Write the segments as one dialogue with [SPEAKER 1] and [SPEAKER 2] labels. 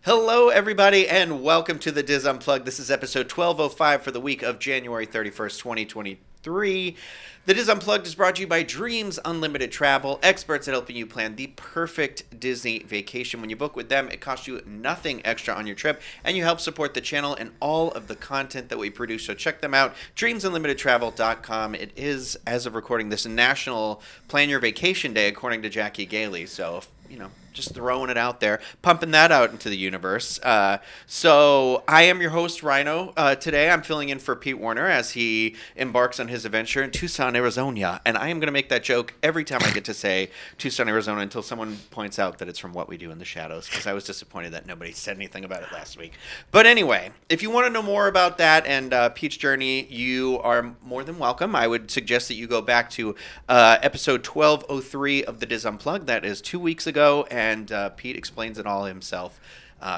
[SPEAKER 1] Hello, everybody, and welcome to the Diz Unplugged. This is episode 1205 for the week of January 31st, 2023. The Diz Unplugged is brought to you by Dreams Unlimited Travel, experts at helping you plan the perfect Disney vacation. When you book with them, it costs you nothing extra on your trip, and you help support the channel and all of the content that we produce. So check them out, dreamsunlimitedtravel.com. It is, as of recording this, National Plan Your Vacation Day, according to Jackie Gailey. So, just throwing it out there, pumping that out into the universe. So I am your host, Rhino. Today I'm filling in for Pete Warner as he embarks on his adventure in Tucson, Arizona. And I am going to make that joke every time I get to say Tucson, Arizona until someone points out that it's from What We Do in the Shadows, because I was disappointed that nobody said anything about it last week. But anyway, if you want to know more about that and Pete's journey, you are more than welcome. I would suggest that you go back to episode 1203 of the Diz Unplugged. That is 2 weeks ago, and Pete explains it all himself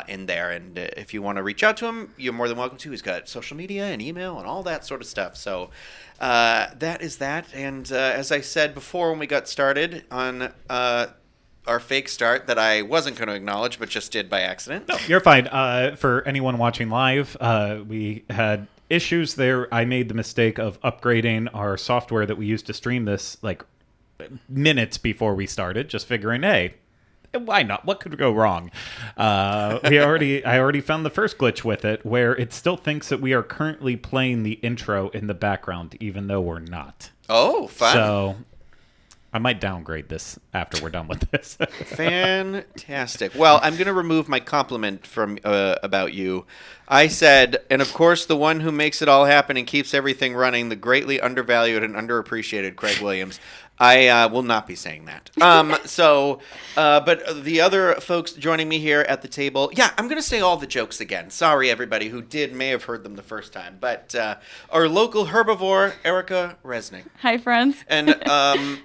[SPEAKER 1] in there. And if you want to reach out to him, you're more than welcome to. He's got social media and email and all that sort of stuff. So that is that. And as I said before when we got started on our fake start that I wasn't going to acknowledge but just did by accident.
[SPEAKER 2] No, you're fine. For anyone watching live, we had issues there. I made the mistake of upgrading our software that we used to stream this like minutes before we started, just figuring, hey, why not? What could go wrong? I already found the first glitch with it, where it still thinks that we are currently playing the intro in the background, even though we're not.
[SPEAKER 1] Oh, fun.
[SPEAKER 2] So I might downgrade this after we're done with this.
[SPEAKER 1] Fantastic. Well, I'm going to remove my compliment from about you. I said, and of course, the one who makes it all happen and keeps everything running, the greatly undervalued and underappreciated Craig Williams. I will not be saying that. But the other folks joining me here at the table, I'm going to say all the jokes again. Sorry, everybody who may have heard them the first time. But our local herbivore, Erica Resnick.
[SPEAKER 3] Hi, friends.
[SPEAKER 1] And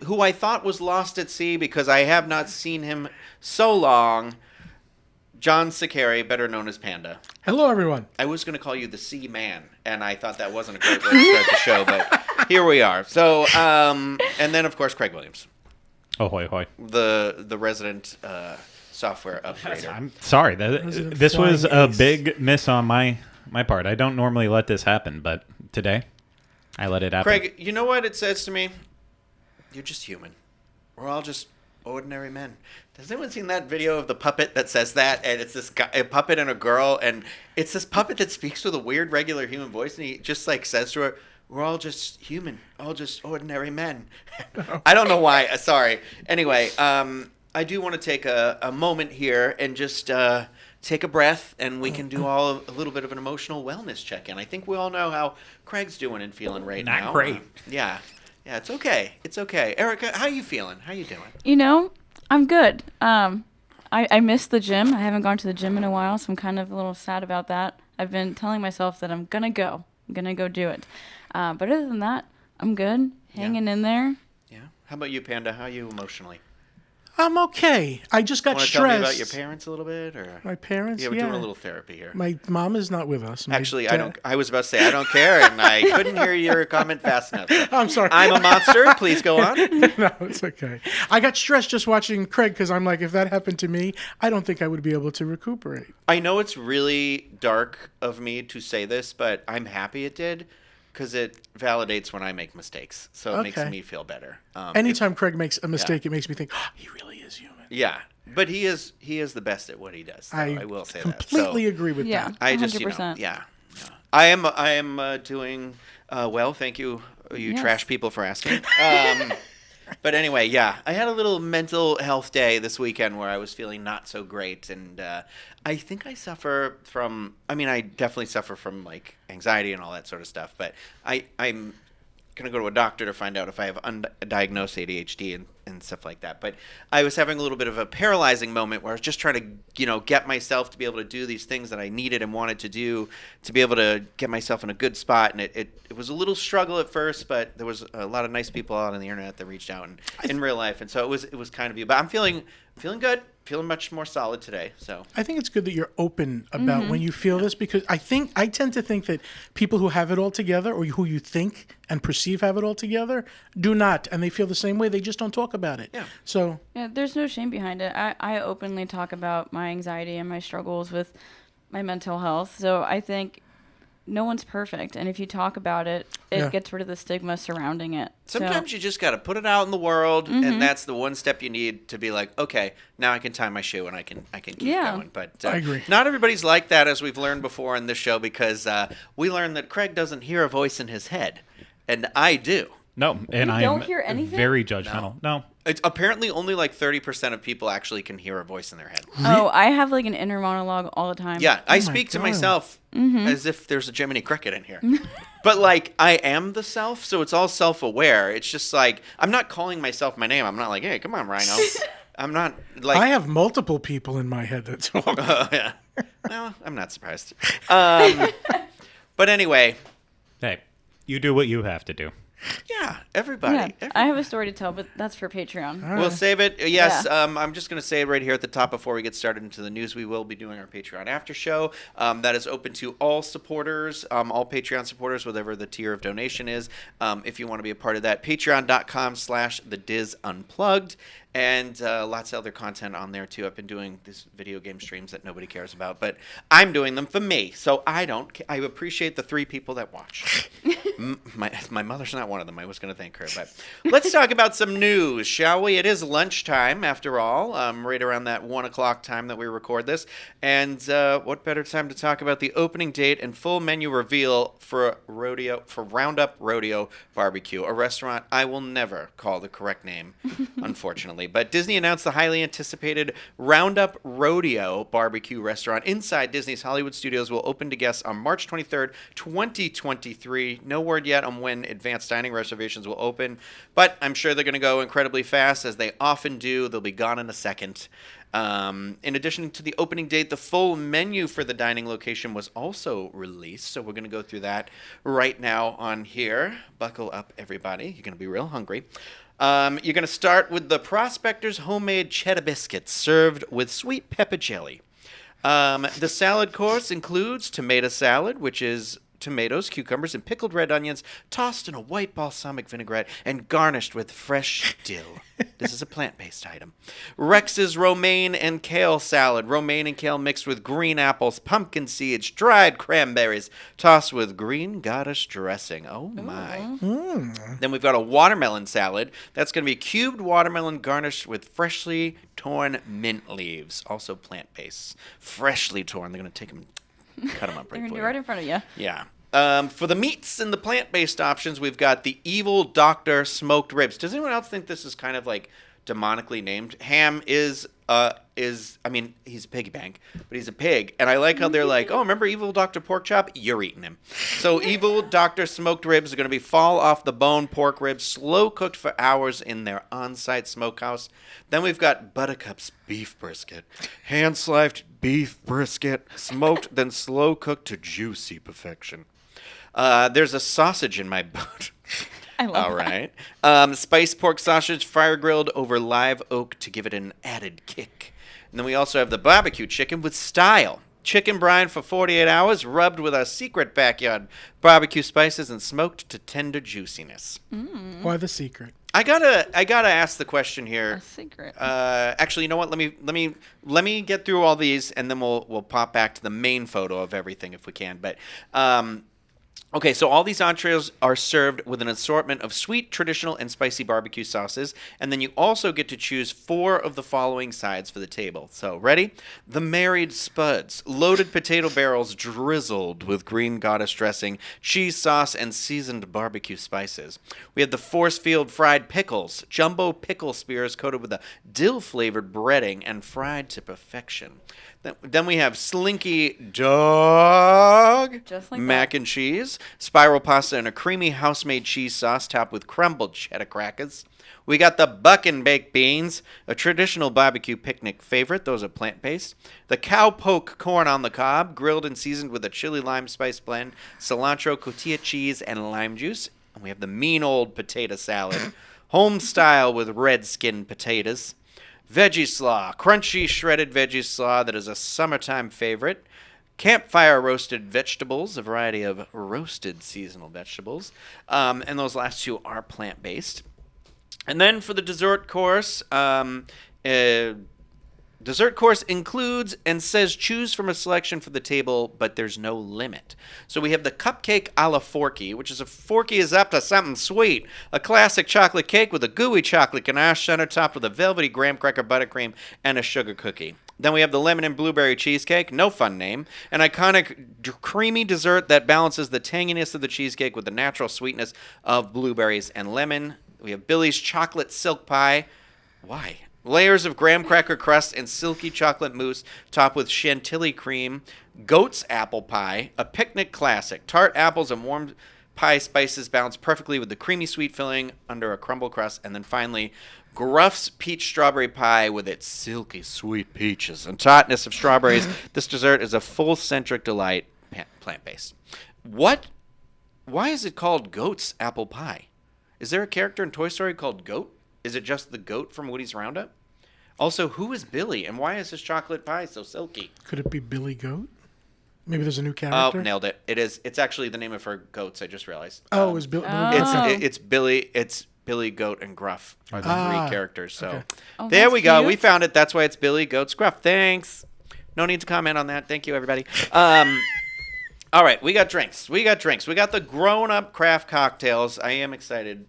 [SPEAKER 1] who I thought was lost at sea because I have not seen him so long, John Sakari, better known as Panda.
[SPEAKER 4] Hello, everyone.
[SPEAKER 1] I was going to call you the Sea Man, and I thought that wasn't a great way to start the show, but here we are. So, and then, of course, Craig Williams.
[SPEAKER 2] Oh, hoy, hoy.
[SPEAKER 1] The resident software upgrader.
[SPEAKER 2] I'm sorry. This was a big miss on my part. I don't normally let this happen, but today I let it happen.
[SPEAKER 1] Craig, you know what it says to me? You're just human. We're all just ordinary men. Has anyone seen that video of the puppet that says that? And it's this guy, a puppet and a girl, and it's this puppet that speaks with a weird, regular human voice, and he just like says to her, "We're all just human, all just ordinary men." I don't know why. Sorry. Anyway, I do want to take a moment here and just take a breath, and we can do a little bit of an emotional wellness check-in. I think we all know how Craig's doing and feeling right now.
[SPEAKER 2] Not great.
[SPEAKER 1] Yeah, it's okay. It's okay. Erica, how you feeling? How you doing?
[SPEAKER 3] You know, I'm good. I missed the gym. I haven't gone to the gym in a while, so I'm kind of a little sad about that. I've been telling myself that I'm going to go. I'm going to go do it. But other than that, I'm good. Hanging in there.
[SPEAKER 1] Yeah. How about you, Panda? How are you emotionally?
[SPEAKER 4] I'm okay. I just got stressed.
[SPEAKER 1] Want to tell me about your parents a little bit, or
[SPEAKER 4] my parents?
[SPEAKER 1] Yeah, we're doing a little therapy here.
[SPEAKER 4] My mom is not with us.
[SPEAKER 1] Actually, I don't. I was about to say I don't care, and I couldn't hear your comment fast enough.
[SPEAKER 4] I'm sorry.
[SPEAKER 1] I'm a monster. Please go on.
[SPEAKER 4] No, it's okay. I got stressed just watching Craig because I'm like, if that happened to me, I don't think I would be able to recuperate.
[SPEAKER 1] I know it's really dark of me to say this, but I'm happy it did. Because it validates when I make mistakes, so it makes me feel better.
[SPEAKER 4] Anytime Craig makes a mistake, it makes me think, he really is human.
[SPEAKER 1] Yeah, but he is the best at what he does. So I will say that.
[SPEAKER 4] Completely agree with that.
[SPEAKER 1] I just,
[SPEAKER 3] 100%.
[SPEAKER 1] I am doing well. Thank you, trash people, for asking. But anyway, I had a little mental health day this weekend where I was feeling not so great, and I think I suffer from. I mean, I definitely suffer from like anxiety and all that sort of stuff. But I'm gonna go to a doctor to find out if I have undiagnosed ADHD and stuff like that. But I was having a little bit of a paralyzing moment where I was just trying to, get myself to be able to do these things that I needed and wanted to do to be able to get myself in a good spot. And it was a little struggle at first, but there was a lot of nice people out on the internet that reached out and in real life. And so it was kind of you. But I'm feeling good. feeling much more solid today. So
[SPEAKER 4] I think it's good that you're open about when you feel this, because I tend to think that people who have it all together, or who you think and perceive have it all together, do not, and they feel the same way. They just don't talk about it.
[SPEAKER 1] Yeah.
[SPEAKER 4] So
[SPEAKER 3] Yeah, there's no shame behind it. I openly talk about my anxiety and my struggles with my mental health. So I think no one's perfect, and if you talk about it, it gets rid of the stigma surrounding it.
[SPEAKER 1] sometimes you just got to put it out in the world, and that's the one step you need to be like, okay, now I can tie my shoe and I can keep going. But
[SPEAKER 4] I agree.
[SPEAKER 1] Not everybody's like that, as we've learned before in this show, because we learned that Craig doesn't hear a voice in his head, and I do.
[SPEAKER 2] No, and
[SPEAKER 3] You
[SPEAKER 2] I
[SPEAKER 3] don't
[SPEAKER 2] am
[SPEAKER 3] hear anything?
[SPEAKER 2] very judgmental. No.
[SPEAKER 1] It's apparently only like 30% of people actually can hear a voice in their head.
[SPEAKER 3] Oh, I have like an inner monologue all the time.
[SPEAKER 1] Yeah, I
[SPEAKER 4] my
[SPEAKER 1] speak to
[SPEAKER 4] God.
[SPEAKER 1] myself as if there's a Jiminy Cricket in here. But like, I am the self, so it's all self-aware. It's just like, I'm not calling myself my name. I'm not like, hey, come on, Rhino. I'm not like...
[SPEAKER 4] I have multiple people in my head that talk.
[SPEAKER 1] Yeah. Well, I'm not surprised. But anyway,
[SPEAKER 2] Hey, you do what you have to do.
[SPEAKER 1] yeah, everybody.
[SPEAKER 3] Yeah, I have a story to tell, but that's for Patreon.
[SPEAKER 1] We'll save it. Yes,
[SPEAKER 3] Yeah.
[SPEAKER 1] I'm just going to say it right here at the top before we get started into the news. We will be doing our Patreon after show. That is open to all supporters, all Patreon supporters, whatever the tier of donation is. If you want to be a part of that, patreon.com/thedizunplugged. And lots of other content on there, too. I've been doing these video game streams that nobody cares about, but I'm doing them for me. So I appreciate the 3 people that watch. My mother's not one of them. I was going to thank her. But let's talk about some news, shall we? It is lunchtime, after all, right around that 1 o'clock time that we record this. And what better time to talk about the opening date and full menu reveal for Roundup Rodeo BBQ, a restaurant I will never call the correct name, unfortunately. But Disney announced the highly anticipated Roundup Rodeo BBQ restaurant inside Disney's Hollywood Studios will open to guests on March 23rd, 2023. No word yet on when advanced dining reservations will open, but I'm sure they're going to go incredibly fast, as they often do. They'll be gone in a second. In addition to the opening date, the full menu for the dining location was also released, so we're going to go through that right now on here. Buckle up, everybody. You're going to be real hungry. You're going to start with the Prospector's homemade cheddar biscuits served with sweet pepper jelly. The salad course includes tomato salad, which is tomatoes, cucumbers, and pickled red onions tossed in a white balsamic vinaigrette and garnished with fresh dill. This is a plant-based item. Rex's romaine and kale salad. Romaine and kale mixed with green apples, pumpkin seeds, dried cranberries, tossed with green goddess dressing. Oh, my. Then we've got a watermelon salad. That's going to be cubed watermelon garnished with freshly torn mint leaves. Also plant-based. Freshly torn. They're going to take them, cut them up
[SPEAKER 3] They're
[SPEAKER 1] right
[SPEAKER 3] going
[SPEAKER 1] for
[SPEAKER 3] to be
[SPEAKER 1] you.
[SPEAKER 3] right in front of you.
[SPEAKER 1] Yeah. For the meats and the plant-based options, we've got the Evil Doctor smoked ribs. Does anyone else think this is kind of like demonically named? Ham is I mean, he's a piggy bank, but he's a pig. And I like how they're like, oh, remember Evil Dr. Pork Chop? You're eating him. So Evil Dr. smoked ribs are going to be fall off the bone pork ribs, slow cooked for hours in their on-site smokehouse. Then we've got Buttercup's beef brisket, hand-sliced beef brisket, smoked then slow cooked to juicy perfection. There's a sausage in my boat.
[SPEAKER 3] I love
[SPEAKER 1] All
[SPEAKER 3] that.
[SPEAKER 1] right. Spiced pork sausage, fire grilled over live oak to give it an added kick. And then we also have the barbecue chicken with style. Chicken brine for 48 hours, rubbed with our secret backyard barbecue spices and smoked to tender juiciness.
[SPEAKER 4] Why the secret?
[SPEAKER 1] I gotta ask the question here.
[SPEAKER 3] A secret.
[SPEAKER 1] Actually, you know what? Let me get through all these, and then we'll pop back to the main photo of everything if we can. But okay, so all these entrees are served with an assortment of sweet, traditional, and spicy barbecue sauces, and then you also get to choose 4 of the following sides for the table. So, ready? The Married Spuds, loaded potato barrels drizzled with green goddess dressing, cheese sauce, and seasoned barbecue spices. We have the Forcefield fried pickles, jumbo pickle spears coated with a dill-flavored breading and fried to perfection. Then we have Slinky Dog
[SPEAKER 3] Just like
[SPEAKER 1] mac
[SPEAKER 3] that.
[SPEAKER 1] and cheese, spiral pasta, and a creamy house-made cheese sauce topped with crumbled cheddar crackers. We got the Buckin' Baked Beans, a traditional barbecue picnic favorite. Those are plant-based. The Cowpoke Corn on the Cob, grilled and seasoned with a chili lime spice blend, cilantro, cotija cheese, and lime juice. And we have the Mean Old Potato Salad, home style with red skin potatoes. Veggie slaw, crunchy shredded veggie slaw that is a summertime favorite. Campfire roasted vegetables, a variety of roasted seasonal vegetables. And those last two are plant-based. And then for the dessert course, dessert course includes and says choose from a selection for the table, but there's no limit. So we have the cupcake a la Forky, which is a Forky is up to something sweet. A classic chocolate cake with a gooey chocolate ganache center topped with a velvety graham cracker buttercream and a sugar cookie. Then we have the lemon and blueberry cheesecake, no fun name, an iconic creamy dessert that balances the tanginess of the cheesecake with the natural sweetness of blueberries and lemon. We have Billy's chocolate silk pie. Why? Layers of graham cracker crust and silky chocolate mousse topped with chantilly cream. Goat's apple pie, a picnic classic. Tart apples and warm pie spices balance perfectly with the creamy sweet filling under a crumble crust. And then finally, Gruff's peach strawberry pie with its silky sweet peaches and tartness of strawberries. This dessert is a full centric delight, plant-based. Why is it called Goat's apple pie? Is there a character in Toy Story called Goat? Is it just the goat from Woody's Roundup? Also, who is Billy, and why is his chocolate pie so silky?
[SPEAKER 4] Could it be Billy Goat? Maybe there's a new
[SPEAKER 1] Oh,
[SPEAKER 4] character.
[SPEAKER 1] nailed it. It is. It's actually the name of her goats. I just realized.
[SPEAKER 4] Is Billy
[SPEAKER 1] It's Billy. It's Billy, Goat, and Gruff are the three characters. So
[SPEAKER 4] okay.
[SPEAKER 1] there we go.
[SPEAKER 3] Cute.
[SPEAKER 1] We found it. That's why it's Billy, Goats, Gruff. Thanks. No need to comment on that. Thank you, everybody. All right, we got drinks. We got the grown-up craft cocktails. I am excited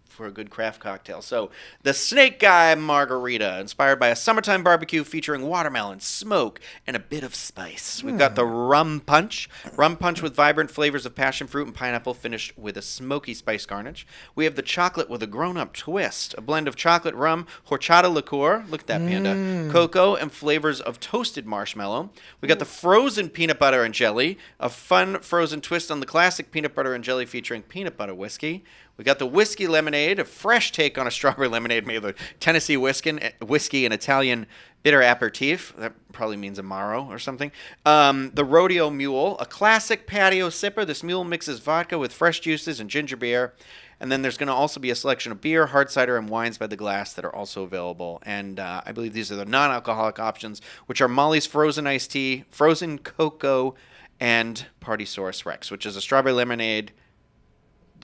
[SPEAKER 1] for a good craft cocktail. So, the Snake Guy Margarita, inspired by a summertime barbecue featuring watermelon, smoke, and a bit of spice. We've got the Rum Punch with vibrant flavors of passion fruit and pineapple, finished with a smoky spice garnish. We have the chocolate with a grown-up twist, a blend of chocolate, rum, horchata liqueur, look at that panda, cocoa, and flavors of toasted marshmallow. We got the frozen peanut butter and jelly, a fun frozen twist on the classic peanut butter and jelly featuring peanut butter whiskey. We got the whiskey lemonade, a fresh take on a strawberry lemonade made with Tennessee whiskey and Italian bitter aperitif. That probably means Amaro or something. The Rodeo Mule, a classic patio sipper. This mule mixes vodka with fresh juices and ginger beer. And then there's going to also be a selection of beer, hard cider, and wines by the glass that are also available. And I believe these are the non-alcoholic options, which are Molly's Frozen Iced Tea, Frozen Cocoa, and Party Source Rex, which is a strawberry lemonade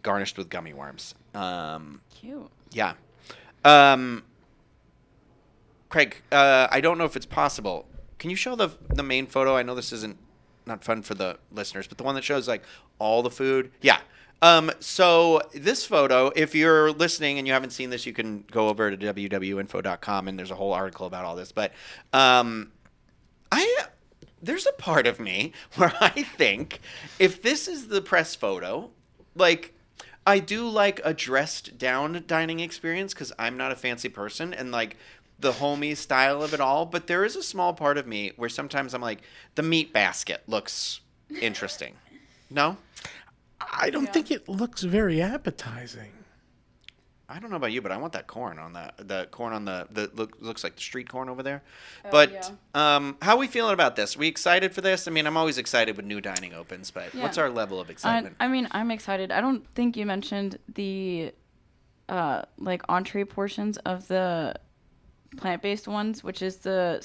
[SPEAKER 1] garnished with gummy worms.
[SPEAKER 3] Cute.
[SPEAKER 1] Yeah. Craig, I don't know if it's possible. Can you show the main photo? I know this isn't not fun for the listeners, but the one that shows like all the food. Yeah. So this photo, if you're listening and you haven't seen this, you can go over to www.info.com and there's a whole article about all this. But there's a part of me where I think if this is the press photo, like, I do like a dressed down dining experience because I'm not a fancy person and like the homey style of it all. But there is a small part of me where sometimes I'm like, the meat basket looks interesting. No?
[SPEAKER 4] I don't think it looks very appetizing.
[SPEAKER 1] I don't know about you, but I want that corn on the corn on the looks like the street corn over there.
[SPEAKER 3] Oh,
[SPEAKER 1] but
[SPEAKER 3] yeah.
[SPEAKER 1] how are we feeling about this? We excited for this? I mean, I'm always excited when new dining opens, but
[SPEAKER 3] Yeah.
[SPEAKER 1] what's our level of excitement?
[SPEAKER 3] I mean, I'm excited. I don't think you mentioned the like entree portions of the plant-based ones, which is the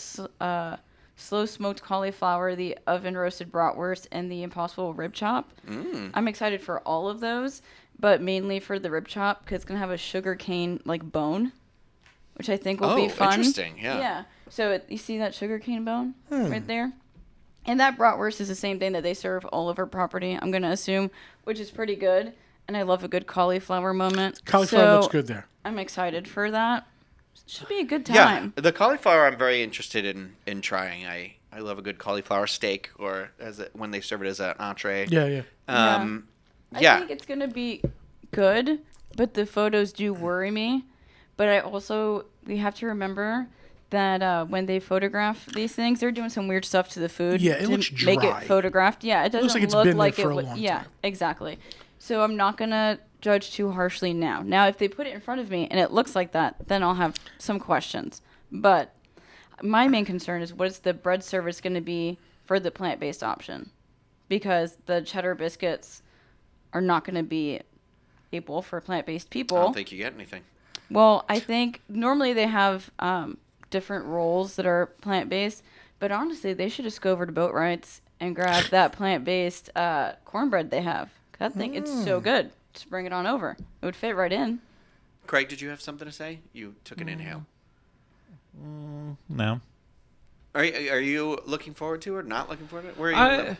[SPEAKER 3] slow smoked cauliflower, the oven roasted bratwurst, and the impossible rib chop. I'm excited for all of those, but mainly for the rib chop because it's gonna have a sugar cane like bone, which I think will be fun.
[SPEAKER 1] Interesting. Yeah.
[SPEAKER 3] Yeah. So you see that sugar cane bone right there? And that bratwurst is the same thing that they serve all over property, I'm going to assume, which is pretty good. And I love a good cauliflower moment.
[SPEAKER 4] Cauliflower looks good there.
[SPEAKER 3] I'm excited for that. Should be a good time.
[SPEAKER 1] Yeah, the cauliflower I'm very interested in trying. I love a good cauliflower steak or when they serve it as an entree.
[SPEAKER 4] Yeah.
[SPEAKER 3] I think it's going to be good, but the photos do worry me. But we have to remember that when they photograph these things, they're doing some weird stuff to the food
[SPEAKER 4] it
[SPEAKER 3] to
[SPEAKER 4] looks
[SPEAKER 3] make
[SPEAKER 4] dry.
[SPEAKER 3] it photographed. Yeah, it doesn't
[SPEAKER 4] looks like it's
[SPEAKER 3] look
[SPEAKER 4] been
[SPEAKER 3] like
[SPEAKER 4] there for
[SPEAKER 3] it
[SPEAKER 4] a
[SPEAKER 3] would.
[SPEAKER 4] long
[SPEAKER 3] Yeah,
[SPEAKER 4] time.
[SPEAKER 3] exactly. So I'm not going to judge too harshly now. Now, if they put it in front of me and it looks like that, then I'll have some questions. But my main concern is what is the bread service going to be for the plant-based option? Because the cheddar biscuits are not going to be able for plant-based people.
[SPEAKER 1] I don't think you get anything.
[SPEAKER 3] Well, I think normally they have different rolls that are plant-based. But honestly, they should just go over to Boat Rights and grab that plant-based cornbread they have. That thing, it's so good. Just bring it on over. It would fit right in.
[SPEAKER 1] Craig, did you have something to say? You took an inhale.
[SPEAKER 2] No.
[SPEAKER 1] Are you looking forward to it or not looking forward to it? Where are you?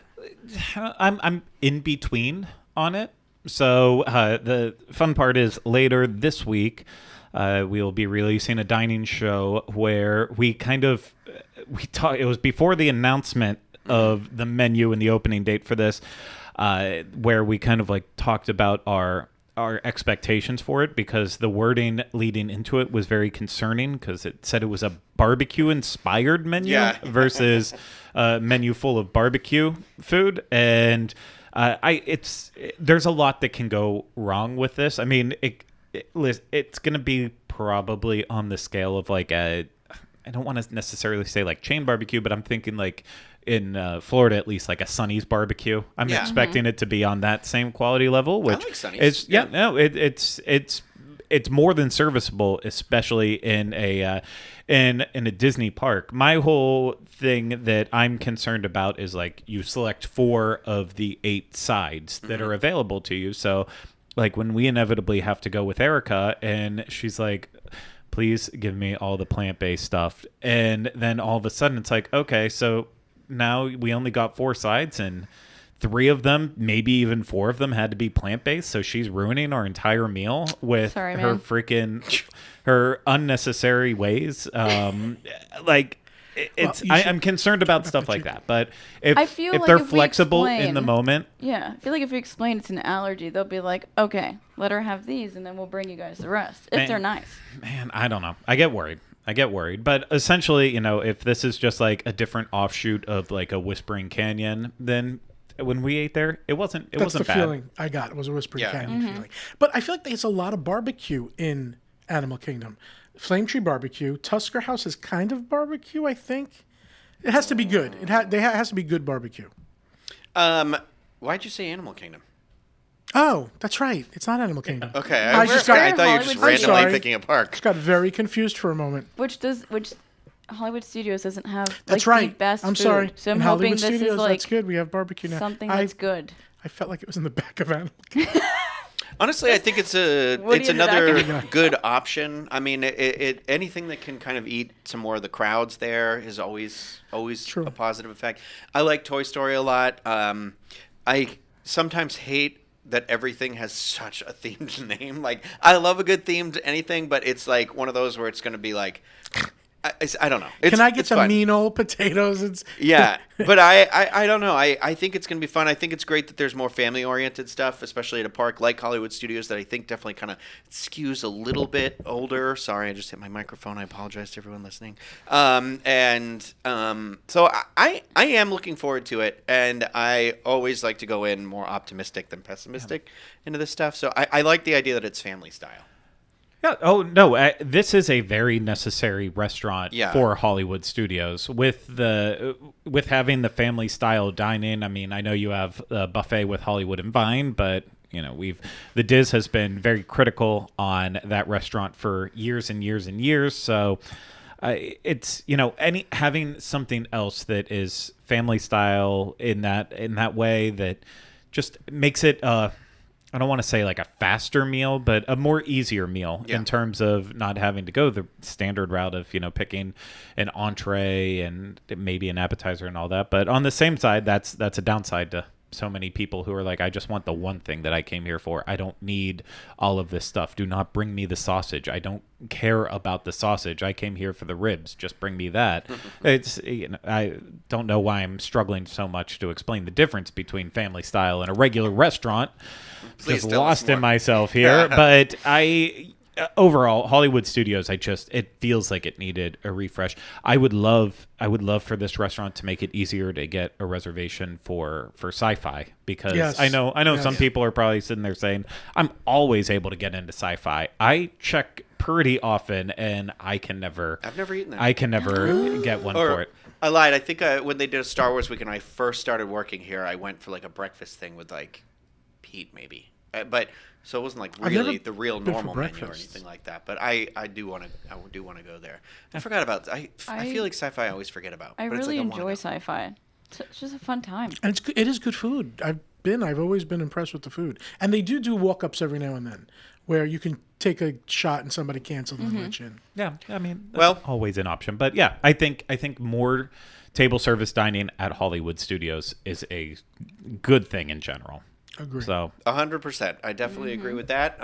[SPEAKER 2] I'm in between on it. So the fun part is later this week, we will be releasing a dining show where we kind of it was before the announcement of the menu and the opening date for this, where we kind of like talked about our expectations for it, because the wording leading into it was very concerning, because it said it was a barbecue inspired menu versus a menu full of barbecue food. And there's a lot that can go wrong with this. I mean, it's going to be probably on the scale of like I don't want to necessarily say like chain barbecue, but I'm thinking like in Florida, at least, like a Sonny's barbecue. I'm expecting it to be on that same quality level. Which
[SPEAKER 1] I like Sonny's.
[SPEAKER 2] It's more than serviceable, especially in a Disney park. My whole thing that I'm concerned about is like you select 4 of the 8 sides that are available to you. So, like when we inevitably have to go with Erica, and she's like, "Please give me all the plant-based stuff," and then all of a sudden it's like, okay, so now we only got 4 sides, and 3 of them, maybe even 4 of them, had to be plant-based. So she's ruining our entire meal with her unnecessary ways. I'm concerned about stuff like that. But if they're flexible in the moment,
[SPEAKER 3] I feel like if you explain it's an allergy, they'll be like, okay, let her have these, and then we'll bring you guys the rest. If they're nice.
[SPEAKER 2] Man, I don't know. I get worried. But essentially, if this is just like a different offshoot of like a Whispering Canyon, then when we ate there, it wasn't bad.
[SPEAKER 4] That's the feeling I got. It was a Whispering Canyon feeling. But I feel like there's a lot of barbecue in Animal Kingdom. Flame Tree Barbecue. Tusker House is kind of barbecue, I think. It has to be good. It has to be good barbecue.
[SPEAKER 1] Why'd you say Animal Kingdom?
[SPEAKER 4] Oh, that's right. It's not Animal Kingdom.
[SPEAKER 1] Okay. I thought you were just randomly picking a park.
[SPEAKER 4] Just got very confused for a moment.
[SPEAKER 3] Which Hollywood Studios doesn't have
[SPEAKER 4] that's
[SPEAKER 3] right. The best
[SPEAKER 4] I'm
[SPEAKER 3] food.
[SPEAKER 4] sorry.
[SPEAKER 3] So I'm
[SPEAKER 4] in
[SPEAKER 3] hoping
[SPEAKER 4] Hollywood
[SPEAKER 3] this
[SPEAKER 4] Studios,
[SPEAKER 3] is like
[SPEAKER 4] that's good. We have barbecue now.
[SPEAKER 3] Something that's good.
[SPEAKER 4] I felt like it was in the back of Animal Kingdom.
[SPEAKER 1] Honestly, I think it's another good option. I mean, anything that can kind of eat some more of the crowds there is always
[SPEAKER 4] True.
[SPEAKER 1] A positive effect. I like Toy Story a lot. I sometimes hate that everything has such a themed name. Like, I love a good themed anything, but it's like one of those where it's going to be like, I don't know.
[SPEAKER 4] Can I get some mean old potatoes?
[SPEAKER 1] But I don't know. I think it's going to be fun. I think it's great that there's more family-oriented stuff, especially at a park like Hollywood Studios, that I think definitely kind of skews a little bit older. Sorry, I just hit my microphone. I apologize to everyone listening. So I am looking forward to it, and I always like to go in more optimistic than pessimistic into this stuff. So I like the idea that it's family style.
[SPEAKER 2] Yeah. Oh no! This is a very necessary restaurant for Hollywood Studios with having the family style dining. I mean, I know you have a buffet with Hollywood and Vine, but the Diz has been very critical on that restaurant for years and years and years. So it's having something else that is family style in that way that just makes it. I don't want to say like a faster meal, but a more easier meal in terms of not having to go the standard route of, picking an entree and maybe an appetizer and all that. But on the same side, that's a downside to so many people who are like, I just want the one thing that I came here for. I don't need all of this stuff. Do not bring me the sausage. I don't care about the sausage. I came here for the ribs. Just bring me that. It's I don't know why I'm struggling so much to explain the difference between family style and a regular restaurant. Just lost in myself here. But overall, Hollywood Studios, it feels like it needed a refresh. I would love for this restaurant to make it easier to get a reservation for sci-fi, because I know some people are probably sitting there saying, I'm always able to get into sci-fi. I check pretty often, and I've never eaten that. I can never get one for it.
[SPEAKER 1] I lied. I think when they did a Star Wars week and I first started working here, I went for like a breakfast thing with like Pete, maybe. but so it wasn't like
[SPEAKER 4] I've
[SPEAKER 1] really
[SPEAKER 4] never
[SPEAKER 1] the real
[SPEAKER 4] been for
[SPEAKER 1] normal menu or
[SPEAKER 4] breakfast.
[SPEAKER 1] anything like that. But I do want to go there. I forgot about. I feel like sci-fi I always forget about.
[SPEAKER 3] I
[SPEAKER 1] but it's
[SPEAKER 3] really
[SPEAKER 1] like I wanna
[SPEAKER 3] enjoy
[SPEAKER 1] go.
[SPEAKER 3] sci-fi. It's just a fun time.
[SPEAKER 4] And it's good. It is good food. I've always been impressed with the food. And they do walk-ups every now and then where you can take a shot and somebody cancel and let you in.
[SPEAKER 2] Yeah, I mean,
[SPEAKER 1] Well-
[SPEAKER 2] that's always an option. But yeah, I think more table service dining at Hollywood Studios is a good thing in general.
[SPEAKER 4] Agree.
[SPEAKER 2] So
[SPEAKER 1] 100%. I definitely agree with that.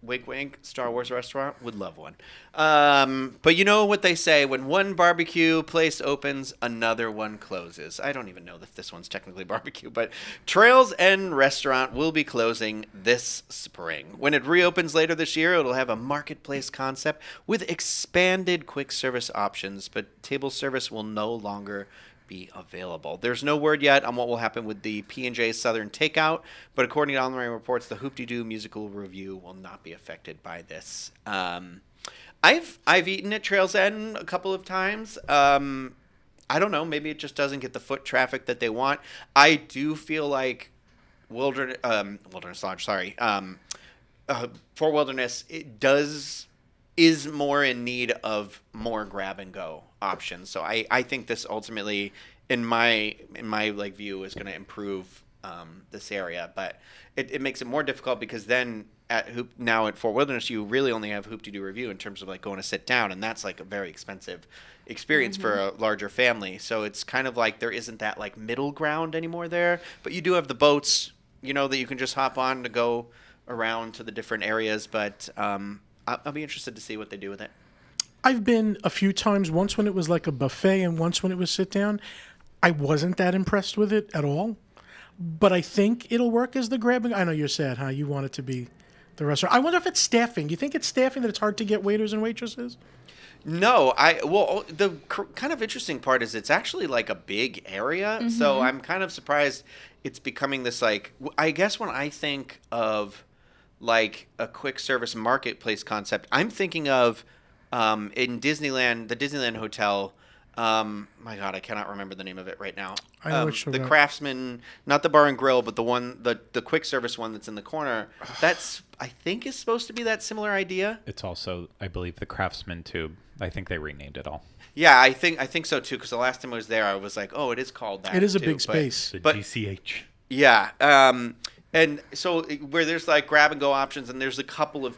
[SPEAKER 1] Wink, wink. Star Wars restaurant would love one. But you know what they say: when one barbecue place opens, another one closes. I don't even know if this one's technically barbecue, but Trails End Restaurant will be closing this spring. When it reopens later this year, it'll have a marketplace concept with expanded quick service options, but table service will no longer be available. There's no word yet on what will happen with the P&J Southern Takeout, but according to online reports, the Hoop-De-Doo musical review will not be affected by this. I've eaten at Trails End a couple of times. I don't know. Maybe it just doesn't get the foot traffic that they want. I do feel like Wilderness Lodge. Sorry, for Wilderness, is more in need of more grab and go options. So I think this ultimately, in my like view, is going to improve this area, but it makes it more difficult because then at Fort Wilderness you really only have Hoop-De-Doo review in terms of like going to sit down, and that's like a very expensive experience for a larger family. So it's kind of like there isn't that like middle ground anymore there, but you do have the boats, that you can just hop on to go around to the different areas. But I'll be interested to see what they do with it.
[SPEAKER 4] I've been a few times, once when it was like a buffet and once when it was sit down. I wasn't that impressed with it at all. But I think it'll work as the grabbing. I know you're sad, huh? You want it to be the restaurant. I wonder if it's staffing. You think it's staffing that it's hard to get waiters and waitresses?
[SPEAKER 1] No, the kind of interesting part is it's actually like a big area. So I'm kind of surprised it's becoming this like, I guess when I think of like a quick service marketplace concept, I'm thinking of in Disneyland, the Disneyland Hotel. My God, I cannot remember the name of it right now.
[SPEAKER 4] I know what you're
[SPEAKER 1] the
[SPEAKER 4] about.
[SPEAKER 1] Craftsman, not the bar and grill, but the one, the quick service one that's in the corner. That's, I think, is supposed to be that similar idea.
[SPEAKER 2] it's also, I believe, the Craftsman Tube. I think they renamed it all.
[SPEAKER 1] Yeah, I think so too. Because the last time I was there, I was like, oh, it is called that.
[SPEAKER 4] It is a
[SPEAKER 1] too,
[SPEAKER 4] big
[SPEAKER 1] but-
[SPEAKER 4] space.
[SPEAKER 2] The
[SPEAKER 1] But-
[SPEAKER 2] GCH.
[SPEAKER 1] Yeah, and so where there's like grab and go options, and there's a couple of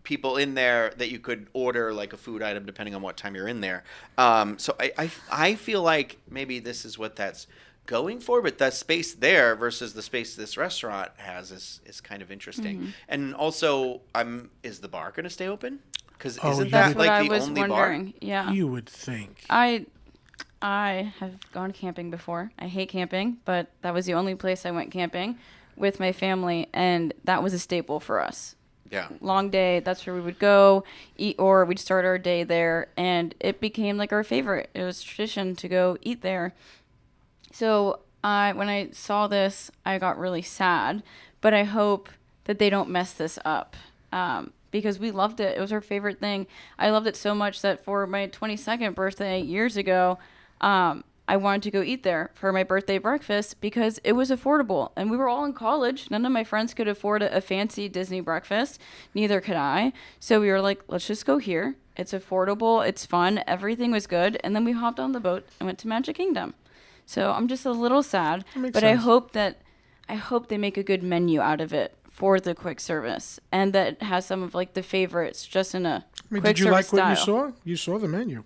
[SPEAKER 1] people in there that you could order like a food item depending on what time you're in there. So I feel like maybe this is what that's going for, but the space there versus the space this restaurant has is kind of interesting. And also, is the bar going to stay open? Because isn't
[SPEAKER 3] That's
[SPEAKER 1] that
[SPEAKER 3] what
[SPEAKER 1] like
[SPEAKER 3] I
[SPEAKER 1] the
[SPEAKER 3] was
[SPEAKER 1] only
[SPEAKER 3] wondering. Yeah.
[SPEAKER 4] You would think.
[SPEAKER 3] I have gone camping before. I hate camping, but that was the only place I went camping with my family, and that was a staple for us.
[SPEAKER 1] bar? Yeah.
[SPEAKER 3] Long day, that's where we would go eat, or we'd start our day there, and it became like our favorite. It was tradition to go eat there. So when I saw this, I got really sad, but I hope that they don't mess this up. Because we loved it. It was our favorite thing. I loved it so much that for my 22nd birthday years ago, I wanted to go eat there for my birthday breakfast because it was affordable. And we were all in college. None of my friends could afford a fancy Disney breakfast. Neither could I. So we were like, let's just go here. It's affordable. It's fun. Everything was good. And then we hopped on the boat and went to Magic Kingdom. So I'm just a little sad.
[SPEAKER 4] makes
[SPEAKER 3] But
[SPEAKER 4] sense.
[SPEAKER 3] I hope they make a good menu out of it for the quick service, and that has some of like the favorites just in a
[SPEAKER 4] I mean,
[SPEAKER 3] quick
[SPEAKER 4] did you
[SPEAKER 3] service
[SPEAKER 4] like what
[SPEAKER 3] style.
[SPEAKER 4] you saw? You saw the menu.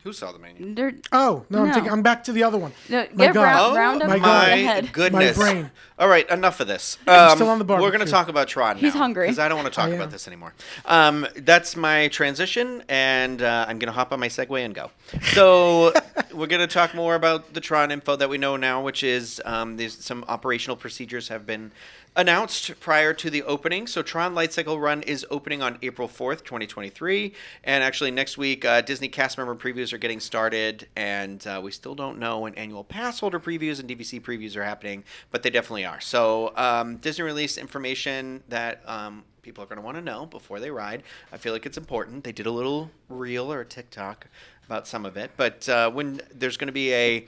[SPEAKER 1] Who saw the menu?
[SPEAKER 3] They're,
[SPEAKER 4] Oh, no,
[SPEAKER 3] No.
[SPEAKER 4] I'm back to the other one.
[SPEAKER 3] no,
[SPEAKER 4] My
[SPEAKER 3] get
[SPEAKER 4] God.
[SPEAKER 3] round up
[SPEAKER 4] my
[SPEAKER 3] on
[SPEAKER 4] God.
[SPEAKER 3] the head.
[SPEAKER 1] Goodness.
[SPEAKER 4] My brain.
[SPEAKER 1] All right, enough of this.
[SPEAKER 4] I'm still on the
[SPEAKER 1] We're going to
[SPEAKER 4] barbecue.
[SPEAKER 1] talk about Tron now.
[SPEAKER 3] He's hungry.
[SPEAKER 1] Because I don't want to talk
[SPEAKER 4] I
[SPEAKER 1] about
[SPEAKER 4] am.
[SPEAKER 1] this anymore. That's my transition, and I'm going to hop on my Segway and go. So we're going to talk more about the Tron info that we know now, which is some operational procedures have been announced prior to the opening. So Tron Lightcycle Run is opening on April 4th, 2023. And actually next week, Disney cast member previews are getting started. And we still don't know when annual pass holder previews and DVC previews are happening, but they definitely are. So Disney released information that people are going to want to know before they ride. I feel like it's important. They did a little reel or a TikTok about some of it. But when there's going to be a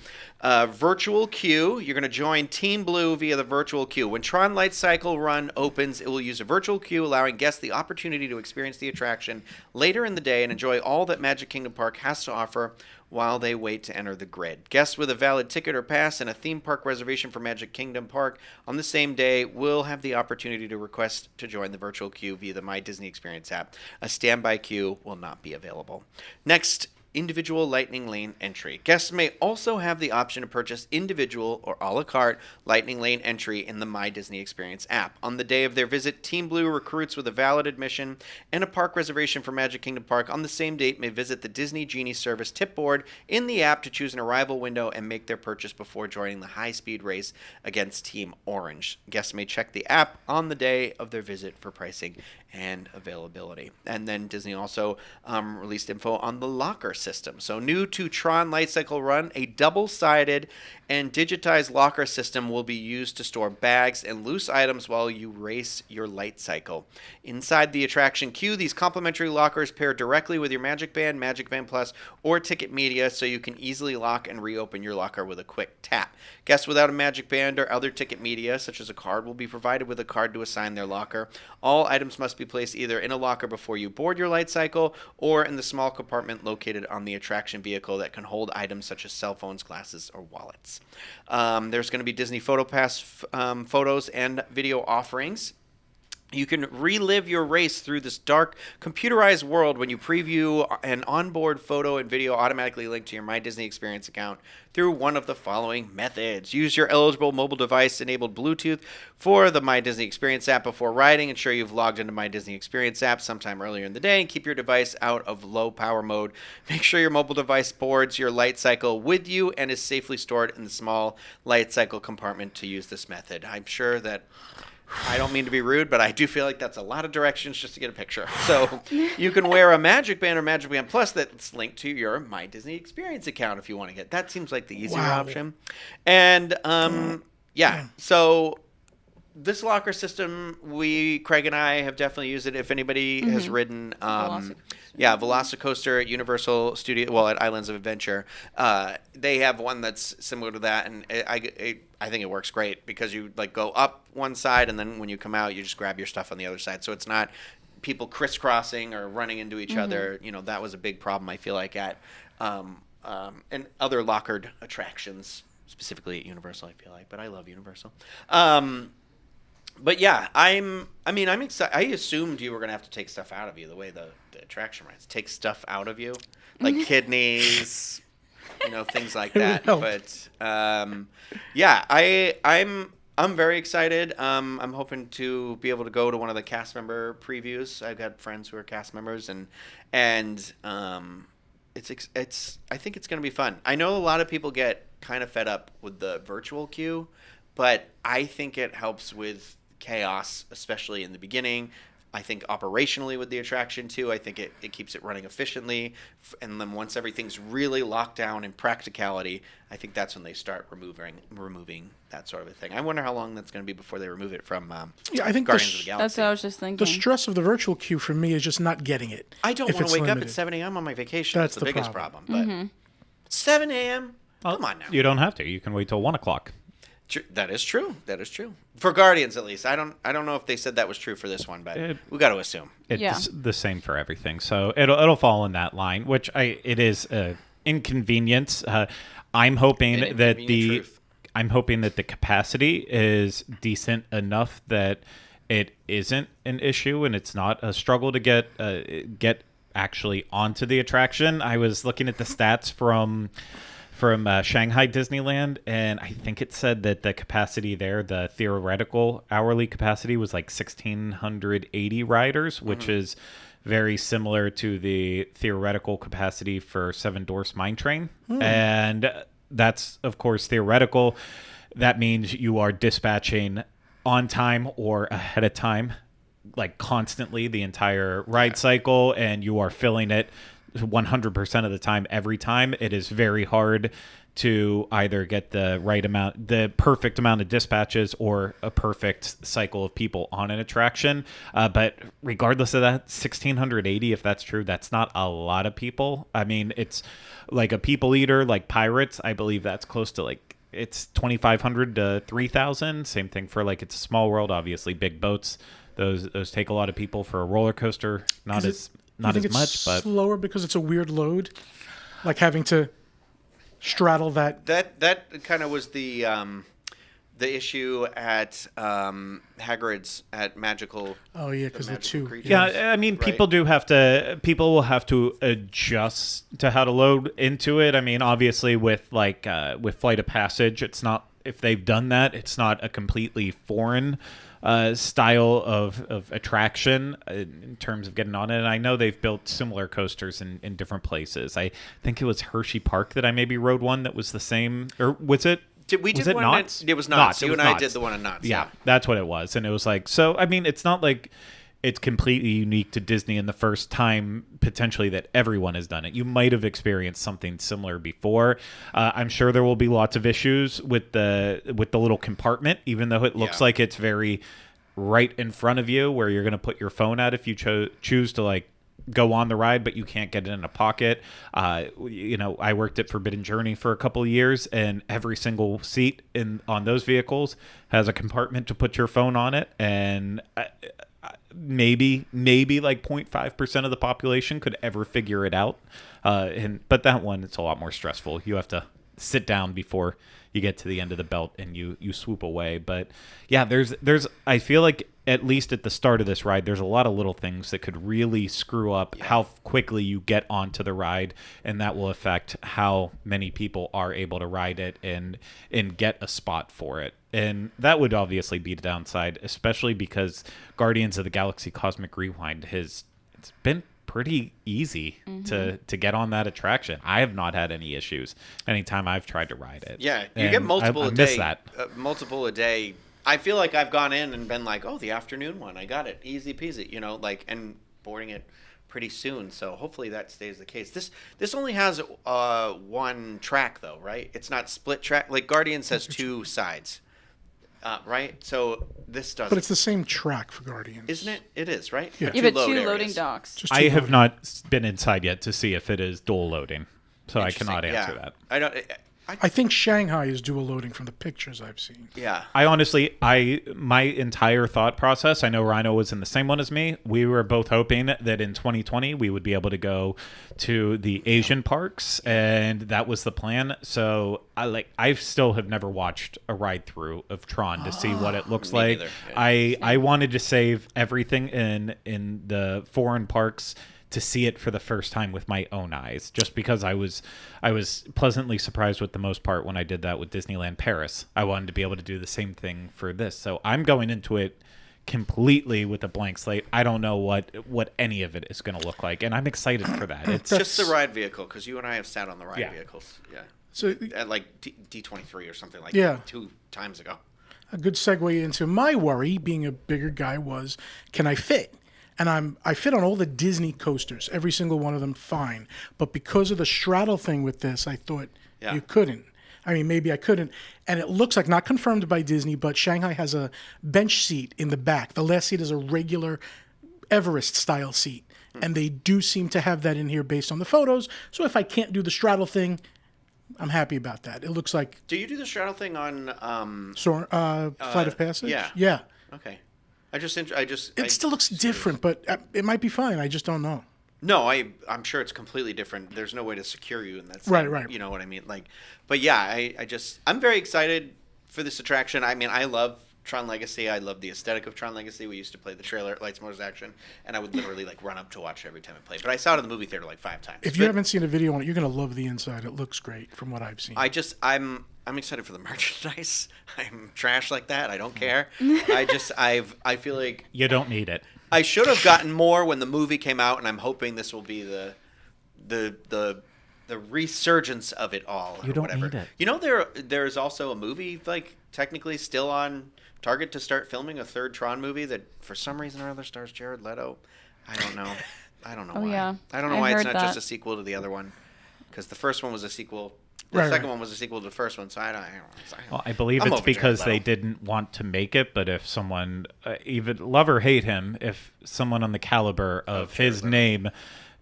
[SPEAKER 1] virtual queue, you're going to join Team Blue via the virtual queue. When TRON Lightcycle Run opens, it will use a virtual queue, allowing guests the opportunity to experience the attraction later in the day and enjoy all that Magic Kingdom Park has to offer while they wait to enter the grid. Guests with a valid ticket or pass and a theme park reservation for Magic Kingdom Park on the same day will have the opportunity to request to join the virtual queue via the My Disney Experience app. A standby queue will not be available. Next, individual Lightning Lane entry. Guests may also have the option to purchase individual or a la carte Lightning Lane entry in the My Disney Experience app. On the day of their visit, Team Blue recruits with a valid admission and a park reservation for Magic Kingdom Park on the same date may visit the Disney Genie Service tip board in the app to choose an arrival window and make their purchase before joining the high-speed race against Team Orange. Guests may check the app on the day of their visit for pricing and availability. And then Disney also released info on the locker system. So new to TRON Lightcycle Run, a double-sided and digitized locker system will be used to store bags and loose items while you race your light cycle. Inside the attraction queue, these complimentary lockers pair directly with your Magic Band, Magic Band Plus, or Ticket Media so you can easily lock and reopen your locker with a quick tap. Guests without a Magic Band or other Ticket Media, such as a card, will be provided with a card to assign their locker. All items must be placed either in a locker before you board your light cycle or in the small compartment located on the attraction vehicle that can hold items such as cell phones, glasses, or wallets. There's going to be Disney PhotoPass photos and video offerings. You can relive your race through this dark, computerized world when you preview an onboard photo and video automatically linked to your My Disney Experience account through one of the following methods. Use your eligible mobile device enabled Bluetooth for the My Disney Experience app before riding. Ensure you've logged into My Disney Experience app sometime earlier in the day and keep your device out of low power mode. Make sure your mobile device boards your light cycle with you and is safely stored in the small light cycle compartment to use this method. I'm sure that I don't mean to be rude, but I do feel like that's a lot of directions just to get a picture. So you can wear a Magic Band or Magic Band Plus that's linked to your My Disney Experience account if you want to get. That seems like the easier option. And so this locker system, Craig and I have definitely used it. If anybody has ridden, Velocicoaster at Universal Studio, at Islands of Adventure, they have one that's similar to that, and I think it works great because you go up one side, and then when you come out, you just grab your stuff on the other side. So it's not people crisscrossing or running into each other. That was a big problem I feel like at and other lockered attractions, specifically at Universal. I feel like, but I love Universal. But yeah, I'm excited. I assumed you were gonna have to take stuff out of you the way the attraction rides take stuff out of you, like kidneys, things like that. But I'm very excited. I'm hoping to be able to go to one of the cast member previews. I've got friends who are cast members, and it's I think it's gonna be fun. I know a lot of people get kind of fed up with the virtual queue, but I think it helps with chaos, especially in the beginning. I think operationally with the attraction too, I think it keeps it running efficiently. And then once everything's really locked down in practicality, I think that's when they start removing that sort of a thing. I wonder how long that's going to be before they remove it from
[SPEAKER 4] I think
[SPEAKER 1] Guardians of the Galaxy.
[SPEAKER 3] That's what I was just thinking.
[SPEAKER 4] The stress of the virtual queue for me is just not getting it.
[SPEAKER 1] I don't want to wake up at 7 a.m. on my vacation. That's the biggest problem. But 7 a.m.? Come on now.
[SPEAKER 2] You don't have to. You can wait till 1 o'clock.
[SPEAKER 1] That is true. For Guardians, at least. I don't know if they said that was true for this one, but we got to assume
[SPEAKER 2] it's the same for everything. So it'll fall in that line, which it is inconvenience. I'm hoping that the capacity is decent enough that it isn't an issue and it's not a struggle to get actually onto the attraction. I was looking at the stats from Shanghai Disneyland, and I think it said that the capacity there, the theoretical hourly capacity, was like 1,680 riders, which is very similar to the theoretical capacity for Seven Dwarfs Mine Train. And that's, of course, theoretical. That means you are dispatching on time or ahead of time, like constantly the entire ride cycle, and you are filling it 100% of the time, every time. It is very hard to either get the right amount, the perfect amount of dispatches or a perfect cycle of people on an attraction. But regardless of that, 1,680, if that's true, that's not a lot of people. I mean, it's like a people eater like Pirates. I believe that's close to like, it's 2,500 to 3,000. Same thing for like It's a Small World. Obviously, big boats. Those take a lot of people. For a roller coaster. Not as much, but
[SPEAKER 4] slower because it's a weird load, like having to straddle that.
[SPEAKER 1] That kind of was the issue at Hagrid's at Magical.
[SPEAKER 4] Oh yeah, because the two.
[SPEAKER 1] Creatures,
[SPEAKER 2] yeah, I mean,
[SPEAKER 1] right?
[SPEAKER 2] people will have to adjust to how to load into it. I mean, obviously with Flight of Passage, it's not, if they've done that, it's not a completely foreign style of attraction in terms of getting on it. And I know they've built similar coasters in different places. I think it was Hershey Park that I maybe rode one that was the same, or was it?
[SPEAKER 1] We did one.
[SPEAKER 2] Knott's?
[SPEAKER 1] It was Knott's. You and I
[SPEAKER 2] Knott's.
[SPEAKER 1] did the one in Knott's.
[SPEAKER 2] Yeah, that's what it was. And it was like, so, I mean, it's not like it's completely unique to Disney and the first time potentially that everyone has done it. You might have experienced something similar before. I'm sure there will be lots of issues with the little compartment, even though it looks like it's very right in front of you where you're going to put your phone at if you choose to like go on the ride, but you can't get it in a pocket. I worked at Forbidden Journey for a couple of years, and every single seat on those vehicles has a compartment to put your phone on it, and maybe like 0.5% of the population could ever figure it out. But that one, it's a lot more stressful. You have to sit down before you get to the end of the belt and you swoop away. But yeah, there's I feel like at least at the start of this ride, there's a lot of little things that could really screw up how quickly you get onto the ride, and that will affect how many people are able to ride it and get a spot for it. And that would obviously be the downside, especially because Guardians of the Galaxy Cosmic Rewind it's been pretty easy to get on that attraction. I have not had any issues anytime I've tried to ride it.
[SPEAKER 1] Yeah, you get multiple
[SPEAKER 2] I
[SPEAKER 1] a day.
[SPEAKER 2] miss that.
[SPEAKER 1] Multiple a day. I feel like I've gone in and been like, oh, the afternoon one, I got it, easy peasy, and boarding it pretty soon. So hopefully that stays the case. This only has one track though, right? It's not split track. Like Guardians has two sides. Right? So this doesn't.
[SPEAKER 4] But it's the same track for Guardians.
[SPEAKER 1] Isn't it? It is, right?
[SPEAKER 4] Yeah.
[SPEAKER 3] You have two loading docks.
[SPEAKER 2] I have not been inside yet to see if it is dual loading, so I cannot answer that.
[SPEAKER 1] I don't.
[SPEAKER 4] I think Shanghai is dual loading from the pictures I've seen.
[SPEAKER 1] Yeah.
[SPEAKER 2] I honestly, my entire thought process, I know Rhino was in the same one as me. We were both hoping that in 2020 we would be able to go to the Asian parks, and that was the plan. So I still have never watched a ride through of Tron to see what it looks like. Yeah. I wanted to save everything in the foreign parks to see it for the first time with my own eyes, just because I was pleasantly surprised with the most part when I did that with Disneyland Paris. I wanted to be able to do the same thing for this. So I'm going into it completely with a blank slate. I don't know what any of it is going to look like, and I'm excited for that. It's
[SPEAKER 1] just the ride vehicle, because you and I have sat on the ride vehicles. Yeah.
[SPEAKER 4] So
[SPEAKER 1] at like D23 or something like that 2 times ago.
[SPEAKER 4] A good segue into my worry, being a bigger guy, was can I fit? And I fit on all the Disney coasters, every single one of them fine. But because of the straddle thing with this, I thought you couldn't. I mean, maybe I couldn't. And it looks like, not confirmed by Disney, but Shanghai has a bench seat in the back. The last seat is a regular Everest-style seat. And they do seem to have that in here based on the photos. So if I can't do the straddle thing, I'm happy about that. It looks like...
[SPEAKER 1] Do you do the straddle thing on...
[SPEAKER 4] Flight of Passage?
[SPEAKER 1] Yeah.
[SPEAKER 4] Yeah.
[SPEAKER 1] Okay.
[SPEAKER 4] It still looks different, but it might be fine. I just don't know.
[SPEAKER 1] No, I'm sure it's completely different. There's no way to secure you in that.
[SPEAKER 4] Right.
[SPEAKER 1] You know what I mean? But yeah, I'm very excited for this attraction. I mean, I love Tron Legacy. I love the aesthetic of Tron Legacy. We used to play the trailer at Lights, Motors, Action, and I would literally run up to watch it every time I played. But I saw it in the movie theater 5 times.
[SPEAKER 4] If you haven't seen a video on it, you're gonna love the inside. It looks great from what I've seen.
[SPEAKER 1] I'm excited for the merchandise. I'm trash like that. I don't care. I feel like
[SPEAKER 2] you don't need it.
[SPEAKER 1] I should have gotten more when the movie came out, and I'm hoping this will be the resurgence of it all.
[SPEAKER 2] You don't need it.
[SPEAKER 1] You know, there's also a movie technically still on target to start filming, a third Tron movie that for some reason or other stars Jared Leto. I don't know.
[SPEAKER 3] Oh,
[SPEAKER 1] why.
[SPEAKER 3] yeah.
[SPEAKER 1] I don't know why it's not just a sequel to the other one, because the first one was a sequel. The
[SPEAKER 4] Right,
[SPEAKER 1] second
[SPEAKER 4] right.
[SPEAKER 1] one was a sequel to the first one, so I don't.
[SPEAKER 2] Well, I believe
[SPEAKER 1] I'm
[SPEAKER 2] it's
[SPEAKER 1] over
[SPEAKER 2] because
[SPEAKER 1] Jared
[SPEAKER 2] they
[SPEAKER 1] Leto.
[SPEAKER 2] didn't want to make it, but if someone, even love or hate him, if someone on the caliber of
[SPEAKER 1] Jared
[SPEAKER 2] his
[SPEAKER 1] Leto.
[SPEAKER 2] name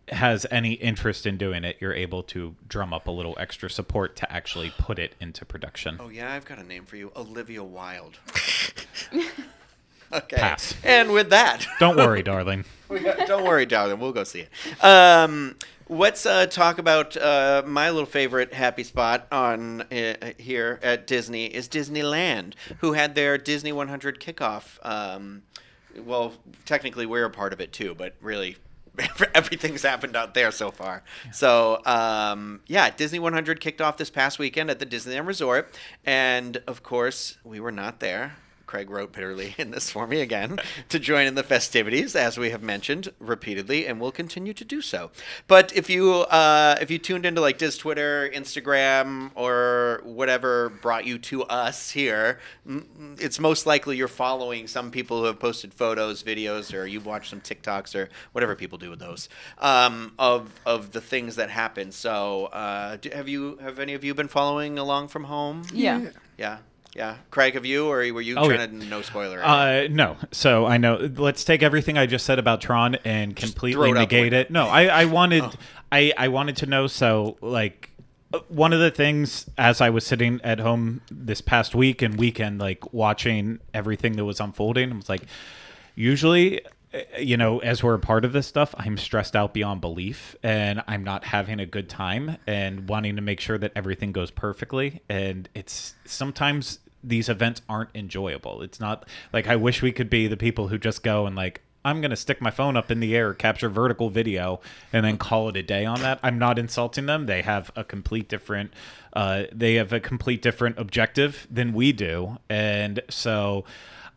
[SPEAKER 2] has any interest in doing it, you're able to drum up a little extra support to actually put it into production.
[SPEAKER 1] Oh yeah, I've got a name for you, Olivia Wilde. Okay.
[SPEAKER 2] Pass.
[SPEAKER 1] And with that,
[SPEAKER 2] Don't worry, darling.
[SPEAKER 1] don't worry, darling. We'll go see it. Let's talk about my little favorite happy spot on here at Disney is Disneyland, who had their Disney 100 kickoff. Well, technically we're a part of it too, but really everything's happened out there so far. Yeah. So, Disney 100 kicked off this past weekend at the Disneyland Resort, and of course we were not there. Craig wrote bitterly in this for me again to join in the festivities, as we have mentioned repeatedly, and will continue to do so. But if you tuned into like Diz Twitter, Instagram, or whatever brought you to us here, it's most likely you're following some people who have posted photos, videos, or you've watched some TikToks or whatever people do with those of the things that happen. So have any of you been following along from home?
[SPEAKER 3] Yeah.
[SPEAKER 1] Yeah. Craig, have you, or were you trying to no spoiler?
[SPEAKER 2] No. So I know. Let's take everything I just said about Tron and completely
[SPEAKER 1] throw it out the
[SPEAKER 2] negate
[SPEAKER 1] window.
[SPEAKER 2] it. No, I wanted, I wanted to know. So like, one of the things as I was sitting at home this past week and weekend, like watching everything that was unfolding, I was like, usually, as we're a part of this stuff, I'm stressed out beyond belief and I'm not having a good time and wanting to make sure that everything goes perfectly. And it's sometimes these events aren't enjoyable. It's not like I wish we could be the people who just go and like, I'm going to stick my phone up in the air, capture vertical video, and then call it a day on that. I'm not insulting them. They have a complete different objective than we do. And so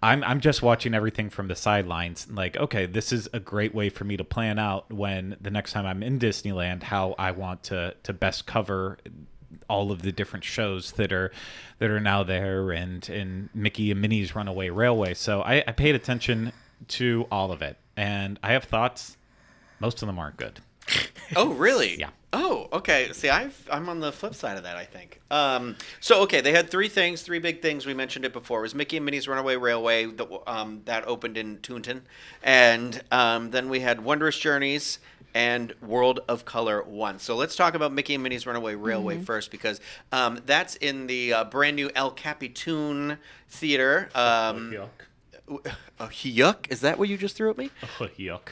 [SPEAKER 2] I'm just watching everything from the sidelines. Like, okay, this is a great way for me to plan out when the next time I'm in Disneyland, how I want to best cover all of the different shows that are now there, and Mickey and Minnie's Runaway Railway. So I paid attention to all of it, and I have thoughts. Most of them aren't good.
[SPEAKER 1] Oh, really?
[SPEAKER 2] Yeah.
[SPEAKER 1] Oh, okay. See, I'm on the flip side of that, I think. Okay, they had three big things. We mentioned it before. It was Mickey and Minnie's Runaway Railway that opened in Toonton, and then we had Wondrous Journeys and World of Color 1. So let's talk about Mickey and Minnie's Runaway Railway first, because that's in the brand new El Capitan Theater.
[SPEAKER 2] Yuck.
[SPEAKER 1] Yuck? Is that what you just threw at me?
[SPEAKER 2] Yuck.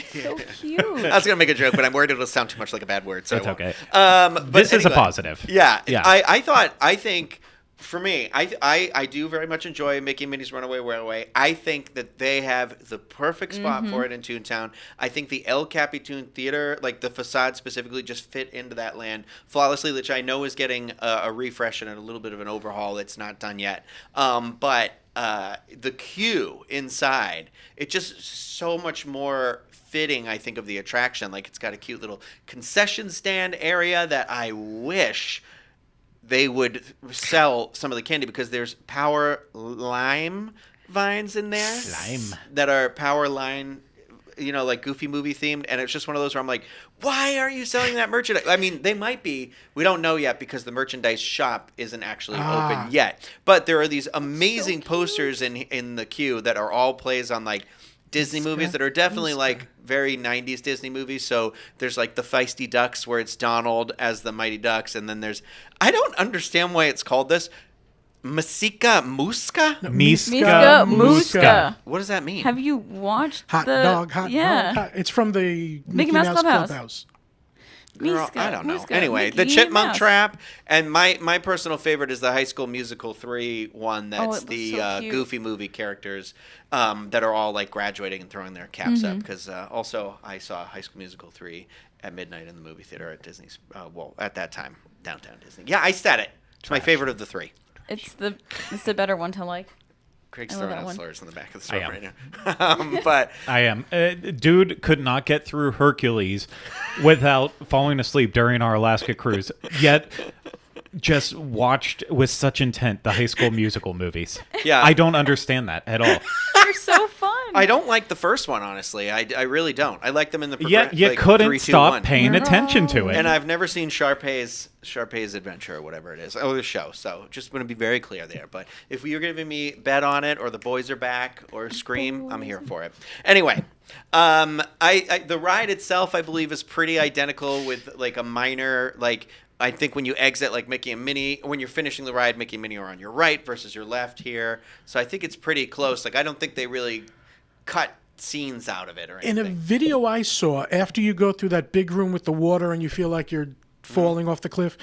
[SPEAKER 3] So cute.
[SPEAKER 1] I was gonna make a joke, but I'm worried it'll sound too much like a bad word. So
[SPEAKER 2] That's
[SPEAKER 1] I won't.
[SPEAKER 2] okay.
[SPEAKER 1] But
[SPEAKER 2] This is a
[SPEAKER 1] anyway,
[SPEAKER 2] positive.
[SPEAKER 1] Yeah.
[SPEAKER 2] Yeah.
[SPEAKER 1] I think for me, I do very much enjoy Mickey and Minnie's Runaway Railway. I think that they have the perfect spot for it in Toontown. I think the El Capitan Theater, like the facade specifically, just fit into that land flawlessly, which I know is getting a refresh and a little bit of an overhaul. It's not done yet. But the queue inside, it just so much more fitting, I think, of the attraction. Like, it's got a cute little concession stand area that I wish they would sell some of the candy, because there's power lime vines in there.
[SPEAKER 2] Lime.
[SPEAKER 1] That are power line, like Goofy movie themed. And it's just one of those where I'm like, why aren't you selling that merchandise? I mean, they might be. We don't know yet, because the merchandise shop isn't actually open yet. But there are these amazing posters in the queue that are all plays on like Disney movies that are definitely like very 90s Disney movies. So there's like the Feisty Ducks, where it's Donald as the Mighty Ducks, and then there's, I don't understand why it's called this, Masika Muska?
[SPEAKER 3] Miska Muska.
[SPEAKER 1] What does that mean?
[SPEAKER 3] Have you watched
[SPEAKER 4] Hot dog. It's from the Mickey
[SPEAKER 3] Mouse
[SPEAKER 4] Mouse
[SPEAKER 3] Clubhouse.
[SPEAKER 4] Clubhouse.
[SPEAKER 1] Girl,
[SPEAKER 3] Miska,
[SPEAKER 1] I don't know.
[SPEAKER 3] Muska,
[SPEAKER 1] Anyway,
[SPEAKER 3] Mickey
[SPEAKER 1] the
[SPEAKER 3] and
[SPEAKER 1] Chipmunk
[SPEAKER 3] Mouse.
[SPEAKER 1] Trap, and my personal favorite is the High School Musical 3 one. That's
[SPEAKER 3] it looks
[SPEAKER 1] the
[SPEAKER 3] so cute.
[SPEAKER 1] Goofy movie characters that are all like graduating and throwing their caps up. Because also I saw High School Musical 3 at midnight in the movie theater at Disney's. At that time, downtown Disney. Yeah, I said it. It's my favorite of the three.
[SPEAKER 3] It's the better one to like.
[SPEAKER 1] Craig's
[SPEAKER 3] I love
[SPEAKER 1] throwing
[SPEAKER 3] that
[SPEAKER 1] out
[SPEAKER 3] one.
[SPEAKER 1] slurs in the back of the
[SPEAKER 2] I
[SPEAKER 1] store
[SPEAKER 2] am.
[SPEAKER 1] right now. But
[SPEAKER 2] I am. Dude could not get through Hercules without falling asleep during our Alaska cruise, yet just watched with such intent the High School Musical movies.
[SPEAKER 1] Yeah.
[SPEAKER 2] I don't understand that at all.
[SPEAKER 3] They're so fun.
[SPEAKER 1] I don't like the first one, honestly. I really don't. I like them in the
[SPEAKER 2] Yeah, you
[SPEAKER 1] like,
[SPEAKER 2] couldn't
[SPEAKER 1] 3, 2,
[SPEAKER 2] stop
[SPEAKER 1] 1.
[SPEAKER 2] paying attention to it.
[SPEAKER 1] And I've never seen Sharpay's Adventure or whatever it is. Oh, the show. So just want to be very clear there. But if you're giving me Bet on It or The Boys Are Back or Scream, I'm here for it. Anyway, the ride itself, I believe, is pretty identical with like a minor like. I think when you exit, like Mickey and Minnie, when you're finishing the ride, Mickey and Minnie are on your right versus your left here. So I think it's pretty close. Like, I don't think they really cut scenes out of it or anything.
[SPEAKER 4] In a video I saw, after you go through that big room with the water and you feel like you're falling off the cliff,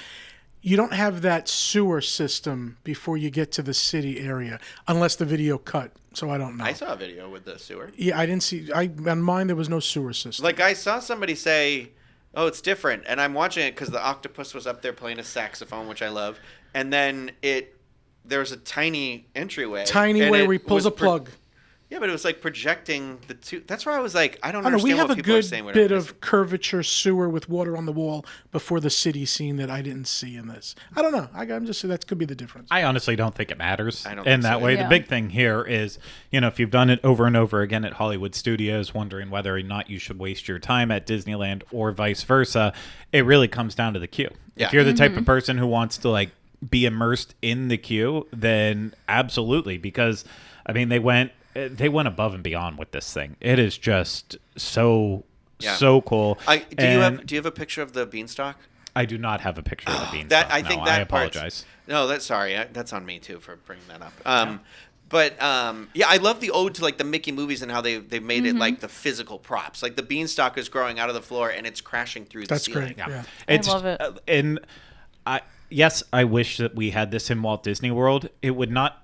[SPEAKER 4] you don't have that sewer system before you get to the city area, unless the video cut. So I don't know.
[SPEAKER 1] I saw a video with the sewer.
[SPEAKER 4] Yeah, I didn't see. On mine, there was no sewer system.
[SPEAKER 1] Like, I saw somebody say, oh, it's different. And I'm watching it because the octopus was up there playing a saxophone, which I love. And then there was a tiny entryway.
[SPEAKER 4] Where he pulls a plug.
[SPEAKER 1] Yeah, but it was like projecting the two. That's where I was like, I don't
[SPEAKER 4] know.
[SPEAKER 1] understand
[SPEAKER 4] We have
[SPEAKER 1] what
[SPEAKER 4] a
[SPEAKER 1] people are
[SPEAKER 4] good
[SPEAKER 1] saying.
[SPEAKER 4] bit of curvature sewer with water on the wall before the city scene that I didn't see in this. I don't know. I'm just saying that could be the difference.
[SPEAKER 2] I honestly don't think it matters
[SPEAKER 1] I don't
[SPEAKER 2] in
[SPEAKER 1] think
[SPEAKER 2] that
[SPEAKER 1] so.
[SPEAKER 2] way.
[SPEAKER 3] Yeah.
[SPEAKER 2] The big thing here is, if you've done it over and over again at Hollywood Studios, wondering whether or not you should waste your time at Disneyland or vice versa, it really comes down to the queue.
[SPEAKER 1] Yeah.
[SPEAKER 2] If you're the type of person who wants to like be immersed in the queue, then absolutely, because I mean they went above and beyond with this thing. It is just so cool.
[SPEAKER 1] Do you have a picture of the beanstalk?
[SPEAKER 2] I do not have a picture of the beanstalk.
[SPEAKER 1] I think
[SPEAKER 2] I
[SPEAKER 1] that part's-
[SPEAKER 2] apologize.
[SPEAKER 1] No, that's on me too for bringing that up. But I love the ode to like the Mickey movies and how they made it like the physical props. Like the beanstalk is growing out of the floor and it's crashing through the ceiling.
[SPEAKER 4] That's great. Yeah.
[SPEAKER 2] It's,
[SPEAKER 3] love it.
[SPEAKER 2] And yes, I wish that we had this in Walt Disney World. It would not.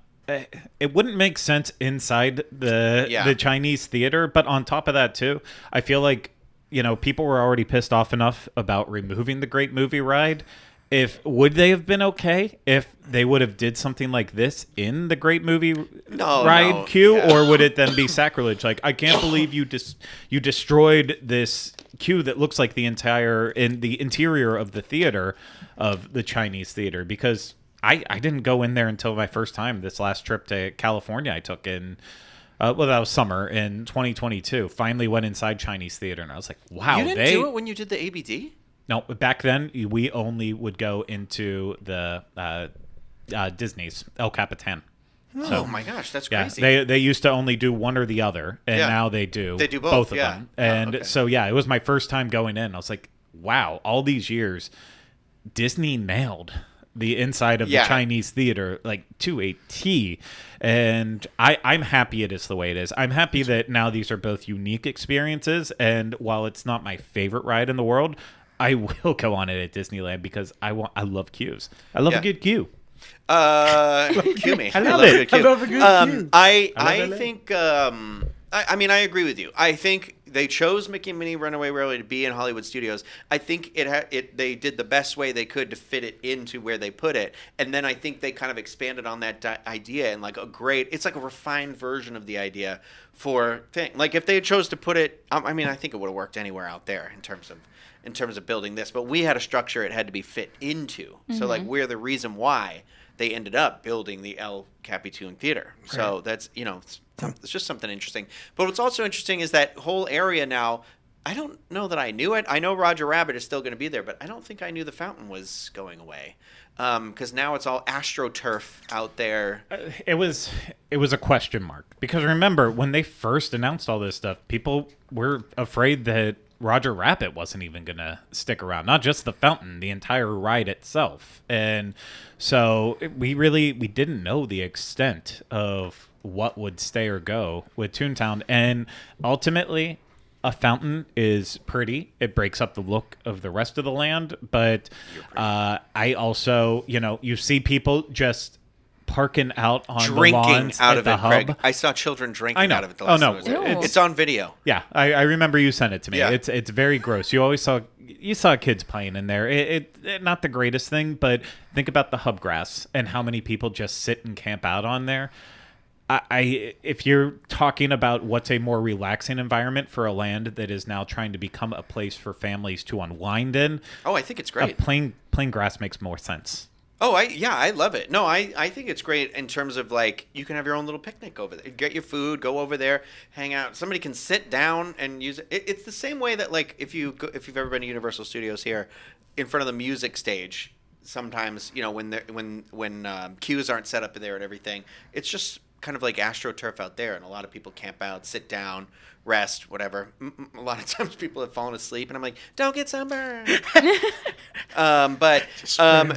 [SPEAKER 2] It wouldn't make sense inside the Chinese theater, but on top of that too, I feel like people were already pissed off enough about removing the Great Movie Ride. Would they have been okay if they would have did something like this in the Great Movie Ride queue, or would it then be sacrilege? Like, I can't believe you destroyed this queue that looks like the interior of the theater of the Chinese theater, because I didn't go in there until my first time this last trip to California I took in. That was summer in 2022. Finally went inside Chinese theater, and I was like, wow.
[SPEAKER 1] You didn't do it when you did the ABD?
[SPEAKER 2] No, back then we only would go into the Disney's El Capitan.
[SPEAKER 1] Oh my gosh, that's
[SPEAKER 2] Yeah,
[SPEAKER 1] crazy.
[SPEAKER 2] they used to only do one or the other, and now they do
[SPEAKER 1] both
[SPEAKER 2] of
[SPEAKER 1] yeah.
[SPEAKER 2] them. And it was my first time going in. I was like, wow, all these years, Disney nailed the inside of the Chinese theater like to a T. And I'm happy it is the way it is. I'm happy that now these are both unique experiences, and while it's not my favorite ride in the world, I will go on it at Disneyland because I love queues. I love a good queue.
[SPEAKER 1] Cue me.
[SPEAKER 2] I love it.
[SPEAKER 1] I
[SPEAKER 4] love a good queue.
[SPEAKER 1] I think I mean I agree with you. I think they chose Mickey and Minnie Runaway Railway to be in Hollywood Studios. I think they did the best way they could to fit it into where they put it, and then I think they kind of expanded on that idea and like it's like a refined version of the idea for thing. Like if they had chose to put it, I mean I think it would have worked anywhere out there in terms of building this, but we had a structure it had to be fit into. So like we're the reason why they ended up building the El Capitan Theater. Right. So that's, it's just something interesting. But what's also interesting is that whole area now, I don't know that I knew it. I know Roger Rabbit is still going to be there, but I don't think I knew the fountain was going away. Because now it's all AstroTurf out there.
[SPEAKER 2] It was a question mark. Because remember, when they first announced all this stuff, people were afraid that Roger Rabbit wasn't even going to stick around. Not just the fountain, the entire ride itself. And so we didn't know the extent of what would stay or go with Toontown. And ultimately, a fountain is pretty. It breaks up the look of the rest of the land. But I also, you see people just parking out on
[SPEAKER 1] drinking
[SPEAKER 2] the lawns
[SPEAKER 1] out
[SPEAKER 2] at
[SPEAKER 1] of
[SPEAKER 2] the
[SPEAKER 1] it,
[SPEAKER 2] hub.
[SPEAKER 1] Craig. I saw children drinking out of it. The last
[SPEAKER 2] no.
[SPEAKER 1] time I was there. It's on video.
[SPEAKER 2] Yeah, I remember you sent it to me.
[SPEAKER 1] Yeah.
[SPEAKER 2] It's very gross. You saw kids playing in there. It not the greatest thing, but think about the hub grass and how many people just sit and camp out on there. If you're talking about what's a more relaxing environment for a land that is now trying to become a place for families to unwind in,
[SPEAKER 1] I think it's great.
[SPEAKER 2] Plain grass makes more sense.
[SPEAKER 1] Oh, I love it. No, I think it's great in terms of like you can have your own little picnic over there. Get your food, go over there, hang out. Somebody can sit down and use it. It's the same way that like if you've ever been to Universal Studios here, in front of the music stage, sometimes when queues aren't set up there and everything, it's just kind of like AstroTurf out there, and a lot of people camp out, sit down, rest, whatever. A lot of times people have fallen asleep, and I'm like, don't get sunburned.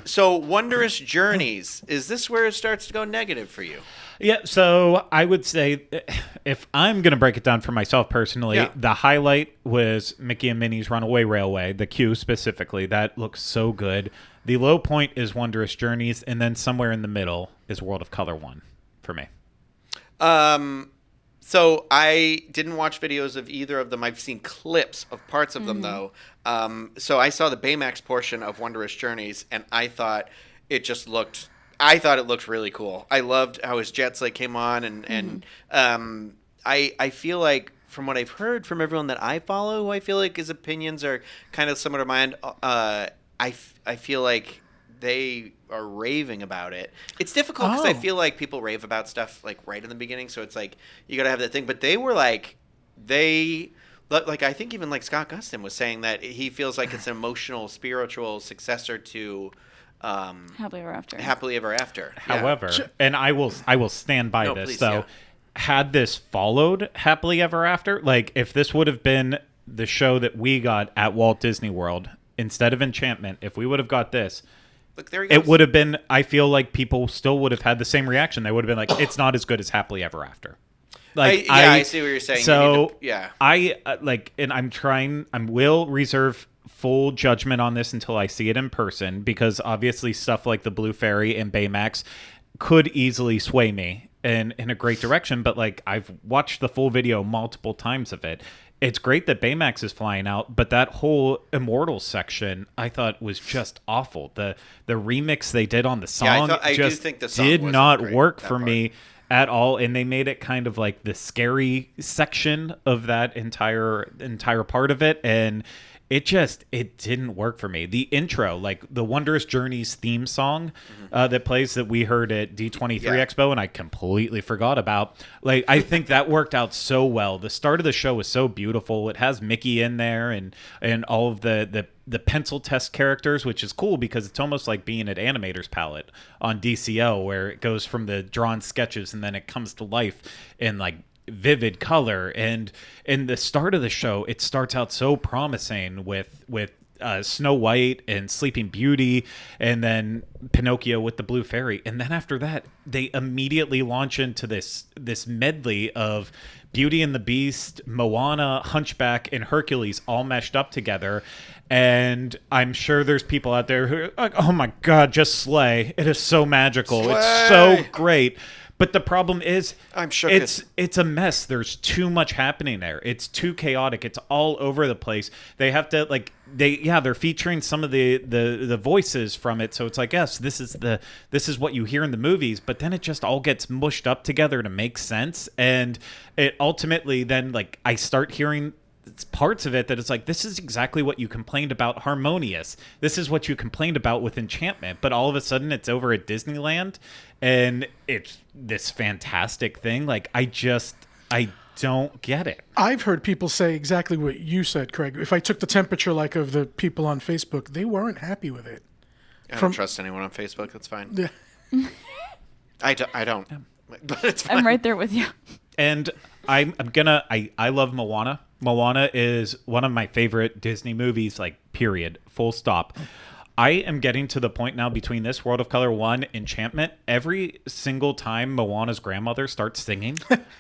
[SPEAKER 1] So Wondrous Journeys, is this where it starts to go negative for you?
[SPEAKER 2] Yeah, so I would say if I'm going to break it down for myself personally, the highlight was Mickey and Minnie's Runaway Railway, the queue specifically. That looks so good. The low point is Wondrous Journeys, and then somewhere in the middle is World of Color 1 for me.
[SPEAKER 1] So I didn't watch videos of either of them. I've seen clips of parts of them though. So I saw the Baymax portion of Wondrous Journeys, and I thought it looked really cool. I loved how his jets like came on, and I feel like from what I've heard from everyone that I follow, who I feel like his opinions are kind of similar to mine. I feel like they are raving about it. It's difficult because I feel like people rave about stuff like right in the beginning, so it's like you got to have that thing. But they were like, I think even like Scott Gustin was saying that he feels like it's an emotional, spiritual successor to
[SPEAKER 3] Happily Ever After.
[SPEAKER 1] Happily Ever After.
[SPEAKER 2] However, and I will stand by this.
[SPEAKER 1] Please,
[SPEAKER 2] so, had this followed Happily Ever After, like if this would have been the show that we got at Walt Disney World instead of Enchantment, if we would have got this.
[SPEAKER 1] Look, there he goes.
[SPEAKER 2] It would have been, I feel like people still would have had the same reaction. They would have been like, it's not as good as Happily Ever After. Like,
[SPEAKER 1] I see what you're saying.
[SPEAKER 2] So,
[SPEAKER 1] and
[SPEAKER 2] I will reserve full judgment on this until I see it in person, because obviously stuff like the Blue Fairy and Baymax could easily sway me in a great direction. But like, I've watched the full video multiple times of it. It's great that Baymax is flying out, but that whole Immortals section I thought was just awful. The remix they did on the song did not work for me at all, and they made it kind of like the scary section of that entire part of it, and it didn't work for me. The intro, like the Wondrous Journeys theme song that plays, that we heard at D23 Expo, and I completely forgot about. Like, I think that worked out so well. The start of the show was so beautiful. It has Mickey in there and all of the pencil test characters, which is cool because it's almost like being at Animator's Palette on DCO, where it goes from the drawn sketches and then it comes to life in like vivid color. And in the start of the show, it starts out so promising with Snow White and Sleeping Beauty, and then Pinocchio with the Blue Fairy, and then after that they immediately launch into this medley of Beauty and the Beast, Moana, Hunchback, and Hercules all meshed up together. And I'm sure there's people out there who are like, oh my god, just slay, it is so magical,
[SPEAKER 1] slay.
[SPEAKER 2] It's so great. But the problem is,
[SPEAKER 1] I'm sure
[SPEAKER 2] it's a mess. There's too much happening there. It's too chaotic. It's all over the place. They have to they're featuring some of the voices from it. So it's like, yes, this is what you hear in the movies, but then it just all gets mushed up together to make sense. And it ultimately then, like, I start hearing parts of it that it's like, this is exactly what you complained about Harmonious. This is what you complained about with Enchantment. But all of a sudden it's over at Disneyland and it's this fantastic thing. Like, I don't get it.
[SPEAKER 4] I've heard people say exactly what you said, Craig. If I took the temperature like of the people on Facebook, they weren't happy with it.
[SPEAKER 1] I don't trust anyone on Facebook. That's fine.
[SPEAKER 4] Yeah.
[SPEAKER 1] I don't. But it's fine.
[SPEAKER 3] I'm right there with you.
[SPEAKER 2] And I love Moana. Moana is one of my favorite Disney movies, like, period, full stop. I am getting to the point now between this World of Color 1, Enchantment, every single time Moana's grandmother starts singing,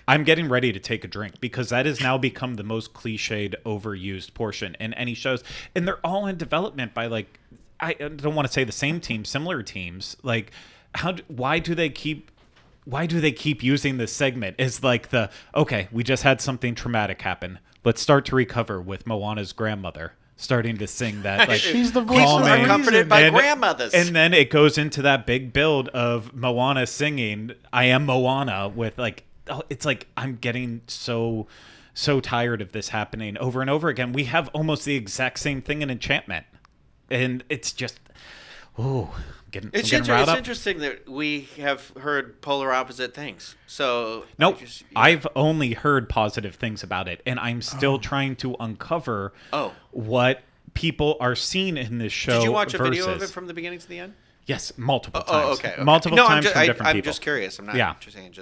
[SPEAKER 2] I'm getting ready to take a drink, because that has now become the most cliched, overused portion in any shows. And they're all in development by, like, I don't want to say the same team, similar teams. Like, why do they keep using this segment as like okay, we just had something traumatic happen, let's start to recover with Moana's grandmother starting to sing that, like,
[SPEAKER 4] she's the voice
[SPEAKER 1] are comforted by grandmothers.
[SPEAKER 2] And then it goes into that big build of Moana singing I Am Moana with, like, it's like, I'm getting so tired of this happening over and over again. We have almost the exact same thing in Enchantment, and it's just, Oh,
[SPEAKER 1] It's
[SPEAKER 2] riled up.
[SPEAKER 1] interesting that we have heard polar opposite things. So
[SPEAKER 2] nope, I've only heard positive things about it, and I'm still trying to uncover what people are seeing in this show.
[SPEAKER 1] Did you watch a video of it from the beginning to the end?
[SPEAKER 2] Yes, multiple times.
[SPEAKER 1] Oh, okay.
[SPEAKER 2] Multiple times from different people.
[SPEAKER 1] I'm just curious. I'm not just saying.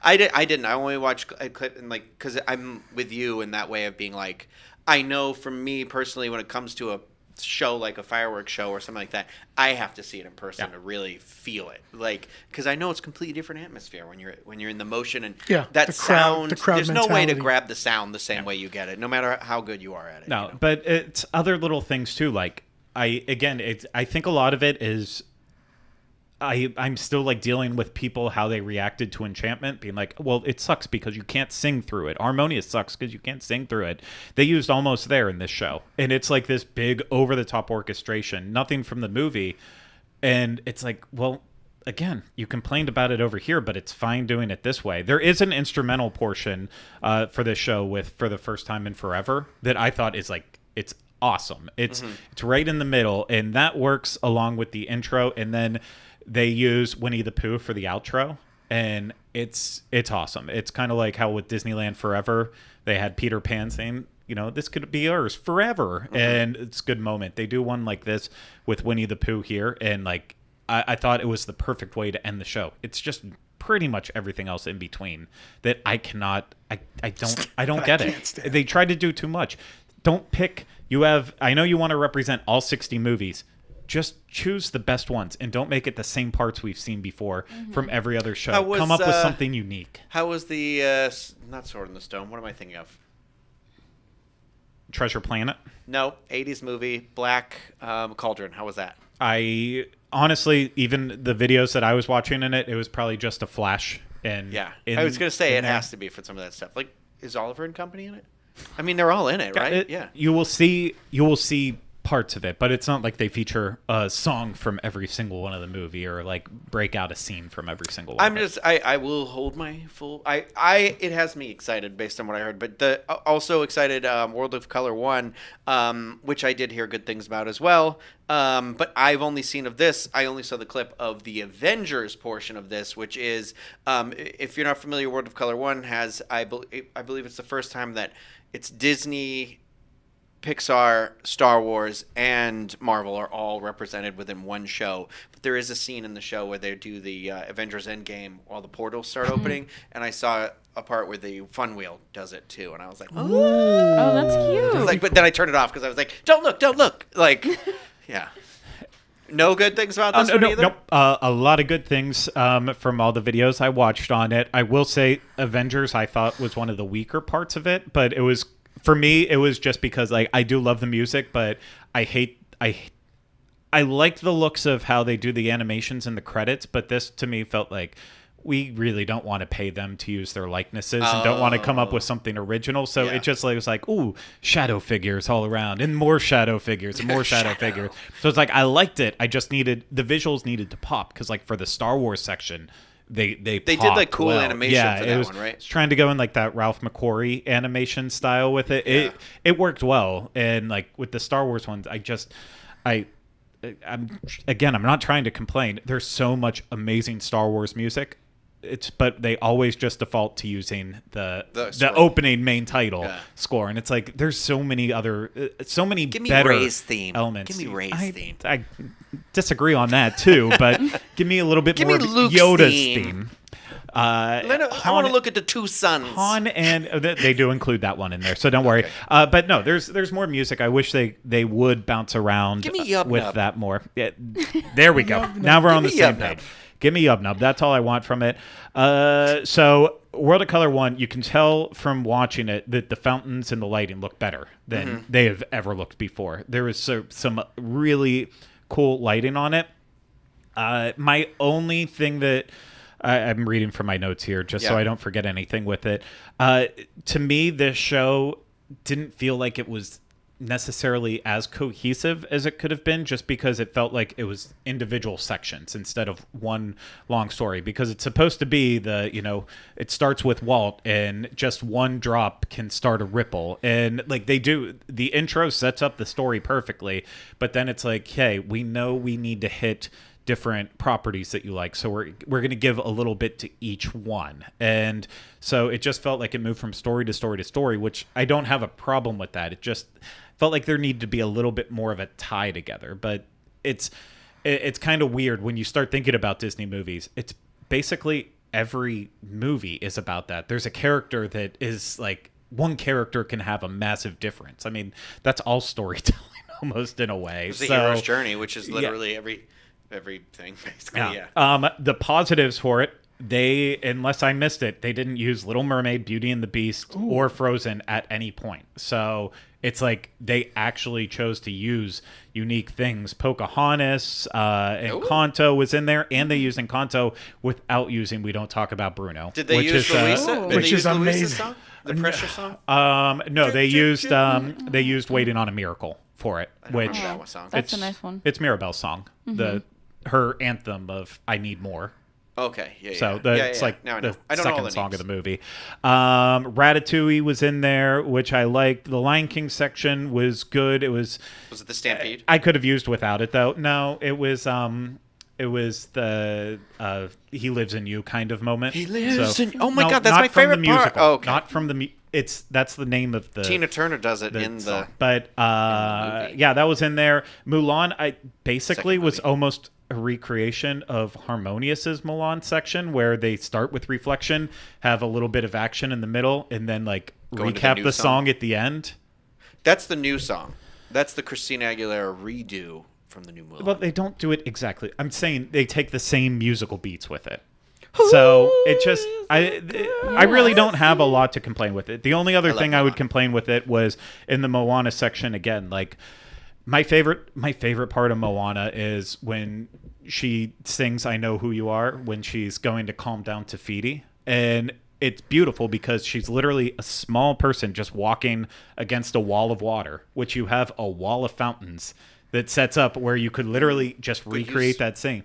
[SPEAKER 1] I didn't. I only watched a clip and because I'm with you in that way of being like, I know for me personally when it comes to a show like a fireworks show or something like that, I have to see it in person to really feel it. Because I know it's a completely different atmosphere when you're in the motion and that the sound. The crowd there's mentality. No way to grab the sound the same way you get it, no matter how good you are at it.
[SPEAKER 2] No, but it's other little things too. I think a lot of it is. I'm still dealing with people how they reacted to Enchantment, being like, well, it sucks because you can't sing through it. Harmonious sucks because you can't sing through it. They used Almost There in this show, and it's this big over-the-top orchestration, nothing from the movie, and it's well, again, you complained about it over here, but it's fine doing it this way. There is an instrumental portion for this show with For the First Time in Forever that I thought is it's awesome. It's right in the middle, and that works along with the intro, and then they use Winnie the Pooh for the outro, and it's awesome. It's kind of like how with Disneyland Forever, they had Peter Pan saying, this could be ours forever, and it's a good moment. They do one like this with Winnie the Pooh here, and I thought it was the perfect way to end the show. It's just pretty much everything else in between that I don't get it. They tried to do too much. Don't pick. I know you want to represent all 60 movies. Just choose the best ones and don't make it the same parts we've seen before from every other show. Come up with something unique.
[SPEAKER 1] How was the not Sword in the Stone? What am I thinking of?
[SPEAKER 2] Treasure Planet?
[SPEAKER 1] No, 80s movie, Black Cauldron. How was that?
[SPEAKER 2] I honestly, even the videos that I was watching in it, it was probably just a flash. And
[SPEAKER 1] I was gonna say it has to be for some of that stuff. Is Oliver and Company in it? I mean, they're all in it, right?
[SPEAKER 2] You will see parts of it, but it's not like they feature a song from every single one of the movie or break out a scene from every single one.
[SPEAKER 1] I will hold my full. It has me excited based on what I heard, but also excited. World of Color 1, which I did hear good ththings about as well. But I've only seen of this. I only saw the clip of the Avengers portion of this, which is, if you're not familiar, World of Color 1 has, I believe it's the first time that it's Disney, Pixar, Star Wars, and Marvel are all represented within one show. But there is a scene in the show where they do the Avengers Endgame while the portals start opening, and I saw a part where the Fun Wheel does it too, and I was like,
[SPEAKER 3] oh, that's cute.
[SPEAKER 1] But then I turned it off because I was like, don't look. Yeah. No good things about this one either?
[SPEAKER 2] Nope. A lot of good things from all the videos I watched on it. I will say Avengers I thought was one of the weaker parts of it, but it was... For me, it was just because I do love the music, but I liked the looks of how they do the animations and the credits, but this to me felt like we really don't want to pay them to use their likenesses and don't want to come up with something original. So it just was ooh, shadow figures all around and more shadow figures and more shadow figures. So it's I liked it. I just needed the visuals needed to pop because for the Star Wars section. They
[SPEAKER 1] did cool animation for that one, right?
[SPEAKER 2] It's trying to go in that Ralph McQuarrie animation style with it. Yeah. It worked well, and with the Star Wars ones, I'm not trying to complain. There's so much amazing Star Wars music. But they always just default to using the opening main title score, and it's there's so many
[SPEAKER 1] Give me
[SPEAKER 2] better
[SPEAKER 1] Rey's theme.
[SPEAKER 2] Elements.
[SPEAKER 1] Give me Rey's theme.
[SPEAKER 2] I disagree on that too, but give me a little bit more of Yoda's theme.
[SPEAKER 1] I want to look at the two sons.
[SPEAKER 2] Han and they do include that one in there, so don't worry. But no, there's more music. I wish they would bounce around with that more. Yeah, there we go. Now we're on the same page. Give me Yub Nub. That's all I want from it. So World of Color 1, you can tell from watching it that the fountains and the lighting look better than they have ever looked before. There was some really cool lighting on it. My only thing that I'm reading from my notes here just so I don't forget anything with it. To me, this show didn't feel like it was necessarily as cohesive as it could have been, just because it felt like it was individual sections instead of one long story, because it's supposed to be it starts with Walt and just one drop can start a ripple, and like the intro sets up the story perfectly, but then it's like, hey, we know we need to hit different properties that you like, so we're going to give a little bit to each one. And so it just felt like it moved from story to story to story, which I don't have a problem with that. It just felt like there needed to be a little bit more of a tie together. But it's kind of weird when you start thinking about Disney movies. It's basically every movie is about that. There's a character that is like, one character can have a massive difference. I mean, that's all storytelling almost, in a way.
[SPEAKER 1] It's the hero's journey, which is literally everything, basically. Yeah.
[SPEAKER 2] The positives for it, unless I missed it, they didn't use Little Mermaid, Beauty and the Beast, or Frozen at any point. So it's like they actually chose to use unique things. Pocahontas and Encanto was in there, and they used Encanto without using We Don't Talk About Bruno.
[SPEAKER 1] Did they use Louisa?
[SPEAKER 4] Which is amazing.
[SPEAKER 1] Song? The Pressure song?
[SPEAKER 2] No, they used Waiting on a Miracle for it, which
[SPEAKER 1] that song.
[SPEAKER 3] That's a nice one.
[SPEAKER 2] It's Mirabelle's song. Her anthem of "I Need More."
[SPEAKER 1] Okay, yeah.
[SPEAKER 2] So it's like the second song of the movie. Ratatouille was in there, which I liked. The Lion King section was good. Was
[SPEAKER 1] it the Stampede?
[SPEAKER 2] I could have used without it though. No, it was the He Lives in You kind of moment.
[SPEAKER 1] He lives in. Oh my God, that's my favorite part.
[SPEAKER 2] Oh, okay. Not from the. That's the name of the.
[SPEAKER 1] Tina Turner does it in the.
[SPEAKER 2] Song. But yeah, that was in there. Mulan, I basically was almost a recreation of Harmonious's Mulan section, where they start with reflection, have a little bit of action in the middle, and then like recap the song at the end.
[SPEAKER 1] That's the new song. That's the Christina Aguilera redo from the new Mulan.
[SPEAKER 2] Well, they don't do it exactly. I'm saying they take the same musical beats with it. So it just, I really don't have a lot to complain with it. The only other thing I would complain with it was in the Moana section again. Like my favorite part of Moana is when she sings "I Know Who You Are" when she's going to calm down Te Fiti, and it's beautiful because she's literally a small person just walking against a wall of water, which you have a wall of fountains that sets up where you could literally just recreate that scene.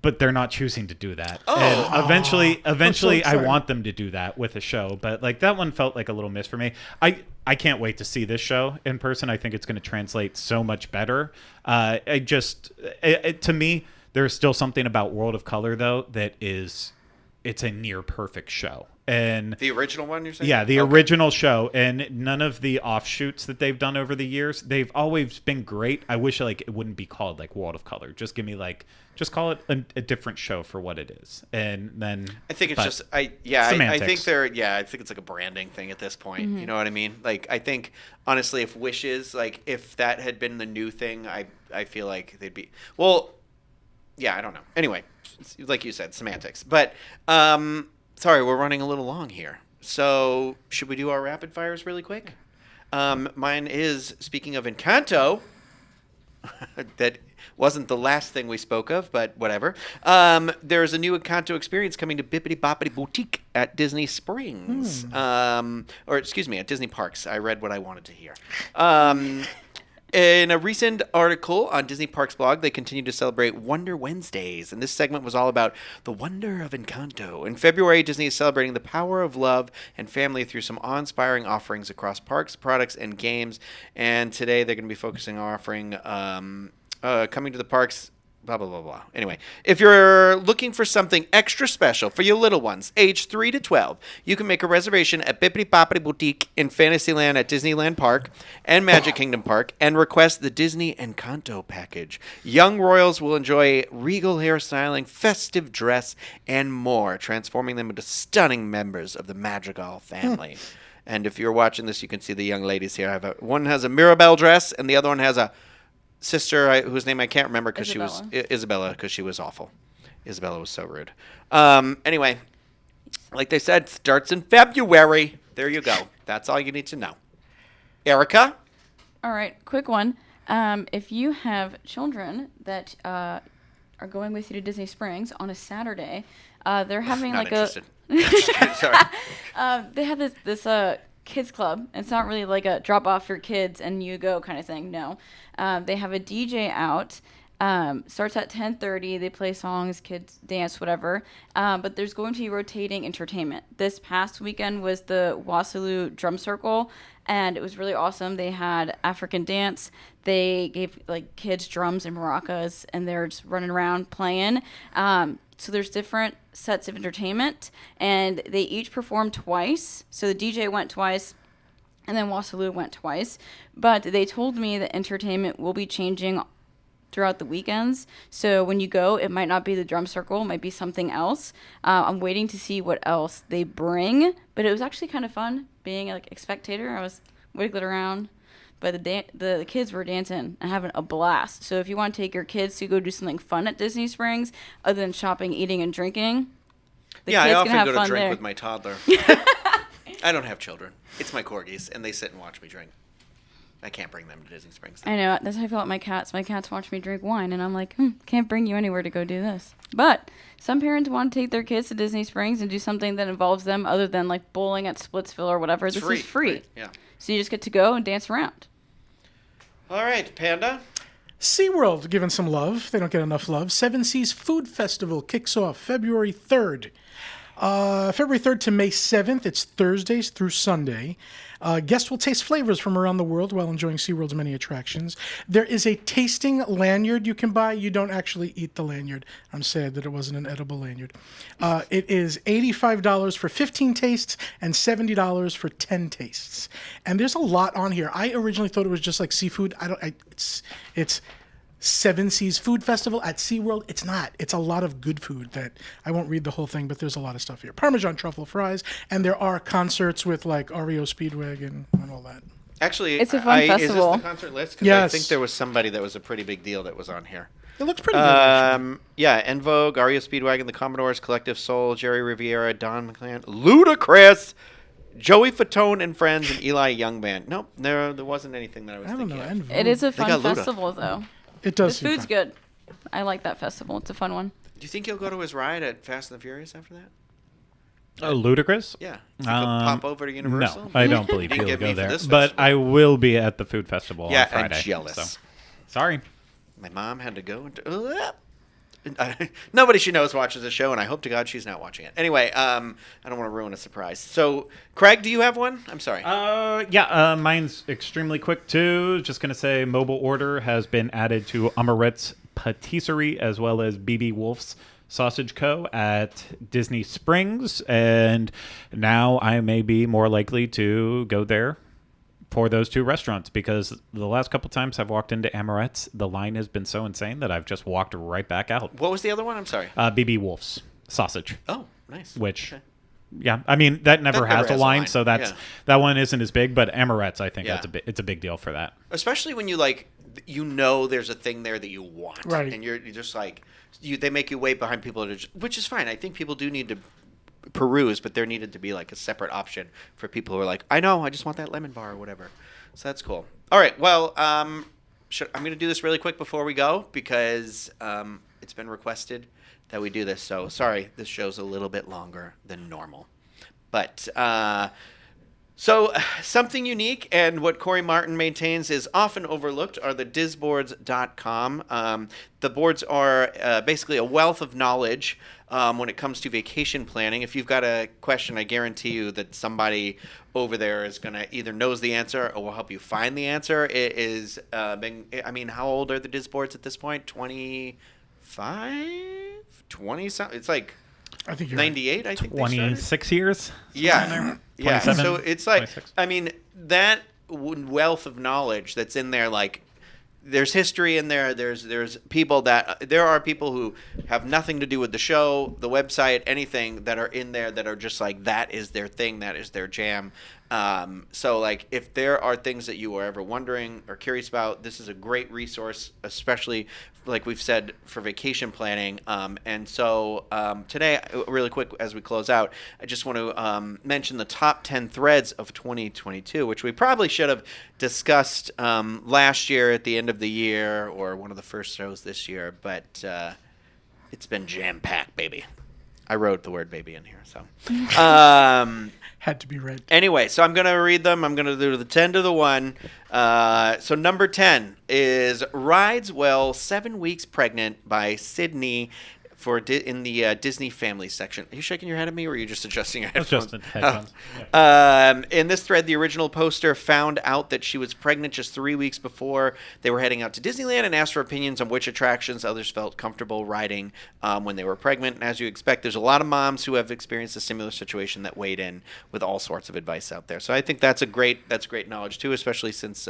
[SPEAKER 2] But they're not choosing to do that. And eventually I want them to do that with a show. But like that one felt like a little miss for me. I can't wait to see this show in person. I think it's going to translate so much better. To me, there's still something about World of Color though that it's a near perfect show. And
[SPEAKER 1] the original one, you're saying?
[SPEAKER 2] Yeah, the original show, and none of the offshoots that they've done over the years. They've always been great. I wish like it wouldn't be called like World of Color. Just call it a different show for what it is. And then
[SPEAKER 1] I think it's I think it's like a branding thing at this point. You know what I mean? Like I think honestly, if Wishes, like if that had been the new thing, I feel like they'd be yeah, I don't know. Anyway, like you said, semantics. But sorry, we're running a little long here. So should we do our rapid fires really quick? Mine is, speaking of Encanto, that wasn't the last thing we spoke of, but whatever. There's a new Encanto experience coming to Bippity Boppity Boutique at Disney Springs. Or excuse me, at Disney Parks. I read what I wanted to hear. In a recent article on Disney Parks blog, they continue to celebrate Wonder Wednesdays, and this segment was all about the wonder of Encanto. In February, Disney is celebrating the power of love and family through some awe-inspiring offerings across parks, products, and games. And today, they're going to be focusing on offering coming to the parks. Blah, blah, blah, blah. Anyway, if you're looking for something extra special for your little ones, age 3 to 12, you can make a reservation at Bippity Boppity Boutique in Fantasyland at Disneyland Park and Magic Kingdom Park and request the Disney Encanto package. Young royals will enjoy regal hairstyling, festive dress, and more, transforming them into stunning members of the Madrigal family. And if you're watching this, you can see the young ladies here. One has a Mirabelle dress, and the other one has a sister whose name I can't remember because she was Isabella, because she was awful. Isabella was so rude. Anyway, like they said, starts in February. There you go. That's all you need to know. Erica?
[SPEAKER 3] All right, quick one. If you have children that are going with you to Disney Springs on a Saturday, they're having
[SPEAKER 1] Not
[SPEAKER 3] like
[SPEAKER 1] interested. Sorry.
[SPEAKER 3] they have this kids club. It's not really like a drop off your kids and you go kind of thing. No, they have a DJ out. Starts at 10:30. They play songs, kids dance, whatever. But there's going to be rotating entertainment. This past weekend was the Wasalu Drum Circle, and it was really awesome. They had African dance. They gave like kids drums and maracas, and they're just running around playing. So there's different sets of entertainment, and they each performed twice. So the DJ went twice, and then Wasalu went twice. But they told me that entertainment will be changing throughout the weekends. So when you go, it might not be the drum circle, it might be something else. I'm waiting to see what else they bring, but it was actually kind of fun being like a spectator. I was wiggling around, but the kids were dancing and having a blast. So if you want to take your kids to go do something fun at Disney Springs other than shopping, eating, and drinking,
[SPEAKER 1] I often go to drink
[SPEAKER 3] there.
[SPEAKER 1] with my toddler. I don't have children. It's my corgis, and they sit and watch me drink. I can't bring them to Disney Springs.
[SPEAKER 3] I know. That's how I feel about my cats. My cats watch me drink wine, and I'm like, can't bring you anywhere to go do this. But some parents want to take their kids to Disney Springs and do something that involves them other than like bowling at Splitsville or whatever. This is free.
[SPEAKER 1] Right. Yeah.
[SPEAKER 3] So you just get to go and dance around.
[SPEAKER 1] All right, Panda.
[SPEAKER 4] SeaWorld giving some love. They don't get enough love. Seven Seas Food Festival kicks off February 3rd. February 3rd to May 7th. It's Thursdays through Sunday. Guests will taste flavors from around the world while enjoying SeaWorld's many attractions. There is a tasting lanyard you can buy. You don't actually eat the lanyard. I'm sad that it wasn't an edible lanyard. It is $85 for 15 tastes and $70 for 10 tastes. And there's a lot on here. I originally thought it was just like seafood. It's Seven Seas Food Festival at SeaWorld. It's not. It's a lot of good food that I won't read the whole thing, but there's a lot of stuff here. Parmesan truffle fries, and there are concerts with like REO Speedwagon and all that.
[SPEAKER 1] Actually,
[SPEAKER 3] it's a fun festival.
[SPEAKER 1] Is this the concert list? Because
[SPEAKER 4] yes.
[SPEAKER 1] I think there was somebody that was a pretty big deal that was on here.
[SPEAKER 4] It looks pretty good, actually.
[SPEAKER 1] Yeah, En Vogue, REO Speedwagon, The Commodores, Collective Soul, Jerry Riviera, Don McClan, Ludacris, Joey Fatone and Friends, and Eli Young Band. Nope, there wasn't anything that I was thinking of.
[SPEAKER 4] En Vogue.
[SPEAKER 3] It is a
[SPEAKER 1] They
[SPEAKER 3] fun
[SPEAKER 1] got Luda.
[SPEAKER 3] festival, though.
[SPEAKER 4] It does.
[SPEAKER 3] The food's good. I like that festival. It's a fun one.
[SPEAKER 1] Do you think he'll go to his ride at Fast and the Furious after that?
[SPEAKER 2] Oh, Ludacris?
[SPEAKER 1] Yeah. Think he'll pop over to Universal?
[SPEAKER 2] No, I don't believe
[SPEAKER 1] Didn't
[SPEAKER 2] he'll
[SPEAKER 1] get me
[SPEAKER 2] go
[SPEAKER 1] for
[SPEAKER 2] there.
[SPEAKER 1] this
[SPEAKER 2] But
[SPEAKER 1] festival.
[SPEAKER 2] I will be at the food festival
[SPEAKER 1] Yeah,
[SPEAKER 2] on Friday.
[SPEAKER 1] I'm jealous.
[SPEAKER 2] So. Sorry.
[SPEAKER 1] My mom had to go. Nobody she knows watches the show, and I hope to God she's not watching it. Anyway, I don't want to ruin a surprise. So, Craig, do you have one? I'm sorry.
[SPEAKER 2] Mine's extremely quick, too. Just going to say mobile order has been added to Amaret's Patisserie as well as BB Wolf's Sausage Co. at Disney Springs. And now I may be more likely to go there for those two restaurants because the last couple times I've walked into Amaret's, the line has been so insane that I've just walked right back out.
[SPEAKER 1] What was the other one? I'm sorry.
[SPEAKER 2] BB Wolf's Sausage.
[SPEAKER 1] Oh, nice.
[SPEAKER 2] Which...
[SPEAKER 1] Okay.
[SPEAKER 2] Yeah, I mean that never has a line, so
[SPEAKER 1] yeah.
[SPEAKER 2] that one isn't as big. But Amaret's, I think
[SPEAKER 1] Yeah.
[SPEAKER 2] it's a big deal for that.
[SPEAKER 1] Especially when you there's a thing there that you want,
[SPEAKER 4] right?
[SPEAKER 1] And you're just like they make you wait behind people, which is fine. I think people do need to peruse, but there needed to be like a separate option for people who are like, I know, I just want that lemon bar or whatever. So that's cool. All right, well, I'm going to do this really quick before we go because it's been requested that we do this. So sorry, this show's a little bit longer than normal. But so something unique and what Corey Martin maintains is often overlooked are the disboards.com. The boards are basically a wealth of knowledge when it comes to vacation planning. If you've got a question, I guarantee you that somebody over there is going to either knows the answer or will help you find the answer. It is how old are the disboards at this point? 25? 20 something. It's like
[SPEAKER 4] I think you're
[SPEAKER 1] 98. Right. I think
[SPEAKER 2] 26 years.
[SPEAKER 1] Yeah, yeah.
[SPEAKER 2] 27,
[SPEAKER 1] So it's like
[SPEAKER 2] 26.
[SPEAKER 1] I mean that wealth of knowledge that's in there. Like there's history in there. There's people that there are people who have nothing to do with the show, the website, anything that are in there that are just like that is their thing, that is their jam. So like if there are things that you are ever wondering or curious about, this is a great resource, especially like we've said for vacation planning. And so today, really quick as we close out, I just want to mention the top 10 threads of 2022, which we probably should have discussed last year at the end of the year or one of the first shows this year, but it's been jam-packed, baby. I wrote the word baby in here, so.
[SPEAKER 4] Had to be read.
[SPEAKER 1] Anyway, so I'm going to read them. I'm going to do the 10 to the 1. So number 10 is Rides Well, 7 Weeks Pregnant by Sydney in the Disney Family section. Are you shaking your head at me, or are you just adjusting your headphones?
[SPEAKER 2] Adjusting headphones.
[SPEAKER 1] Oh.
[SPEAKER 2] Yeah.
[SPEAKER 1] In this thread, the original poster found out that she was pregnant just 3 weeks before they were heading out to Disneyland and asked for opinions on which attractions others felt comfortable riding when they were pregnant. And as you expect, there's a lot of moms who have experienced a similar situation that weighed in with all sorts of advice out there. So I think that's great knowledge too, especially since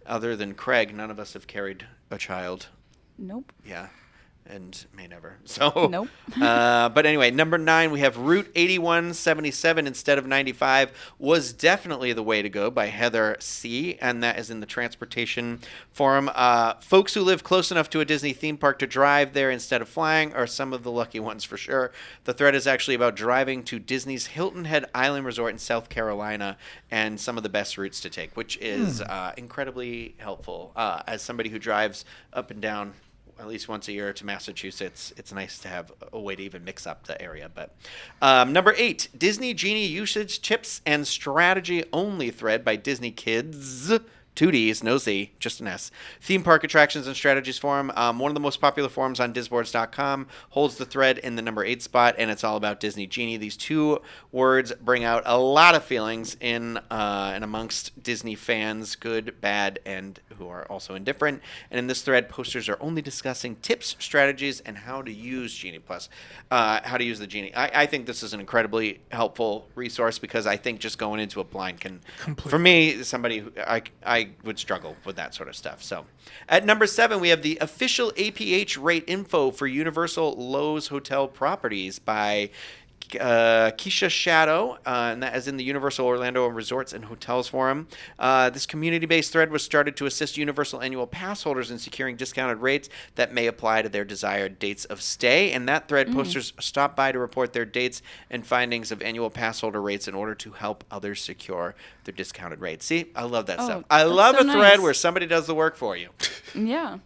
[SPEAKER 1] other than Craig, none of us have carried a child.
[SPEAKER 3] Nope.
[SPEAKER 1] Yeah. And may never. So,
[SPEAKER 3] nope.
[SPEAKER 1] But anyway, number 9, we have Route 8177 instead of 95 was definitely the way to go by Heather C. And that is in the transportation forum. Folks who live close enough to a Disney theme park to drive there instead of flying are some of the lucky ones for sure. The thread is actually about driving to Disney's Hilton Head Island Resort in South Carolina and some of the best routes to take, which is incredibly helpful. As somebody who drives up and down at least once a year to Massachusetts, it's nice to have a way to even mix up the area. But number 8, Disney Genie Usage Tips and Strategy Only thread by Disney Kids. 2 Ds, no Z, just an S. Theme Park Attractions and Strategies Forum. One of the most popular forums on disboards.com holds the thread in the number 8 spot, and it's all about Disney Genie. These 2 words bring out a lot of feelings in and amongst Disney fans, good, bad, and who are also indifferent. And in this thread, posters are only discussing tips, strategies, and how to use Genie Plus, how to use the Genie. I think this is an incredibly helpful resource because I think just going into a blind can, for me, somebody who I would struggle with that sort of stuff. So at number 7, we have the official APH rate info for Universal Lowe's Hotel Properties by Keisha Shadow, and that is in the Universal Orlando Resorts and Hotels Forum. This community-based thread was started to assist Universal annual pass holders in securing discounted rates that may apply to their desired dates of stay. And that thread, posters stop by to report their dates and findings of annual pass holder rates in order to help others secure their discounted rates. See, I love that stuff. I love a thread where somebody does the work for you.
[SPEAKER 3] Yeah.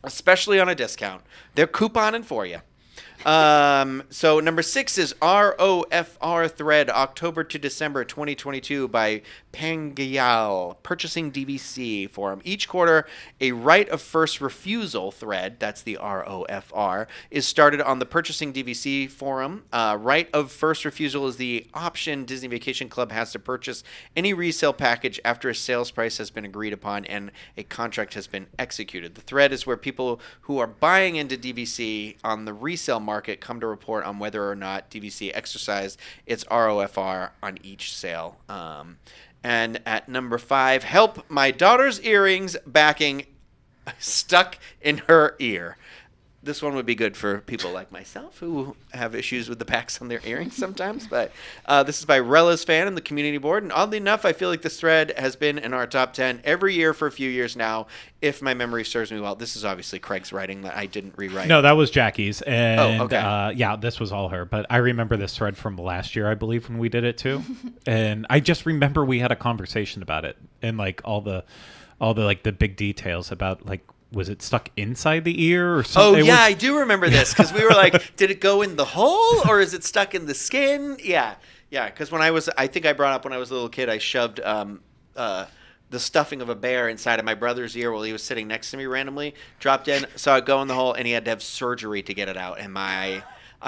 [SPEAKER 1] Especially on a discount. They're couponing for you. So number 6 is ROFR thread, October to December 2022 by Pangyal, Purchasing DVC Forum. Each quarter, a right of first refusal thread, that's the ROFR, is started on the Purchasing DVC Forum. Right of first refusal is the option Disney Vacation Club has to purchase any resale package after a sales price has been agreed upon and a contract has been executed. The thread is where people who are buying into DVC on the resale market come to report on whether or not DVC exercised its ROFR on each sale. And at number 5, help my daughter's earrings backing stuck in her ear. This one would be good for people like myself who have issues with the backs on their earrings sometimes. But this is by Rella's Fan and the community board. And oddly enough, I feel like this thread has been in our top 10 every year for a few years now, if my memory serves me well. This is obviously Craig's writing that I didn't rewrite.
[SPEAKER 2] No, that was Jackie's. And
[SPEAKER 1] okay.
[SPEAKER 2] Yeah, this was all her. But I remember this thread from last year, I believe, when we did it too. And I just remember we had a conversation about it and like all the like the big details about like, was it stuck inside the ear or something?
[SPEAKER 1] Oh, yeah, I do remember this because we were like, did it go in the hole or is it stuck in the skin? Yeah, because I think I brought up when I was a little kid, I shoved the stuffing of a bear inside of my brother's ear while he was sitting next to me randomly, dropped in, saw it go in the hole, and he had to have surgery to get it out. And I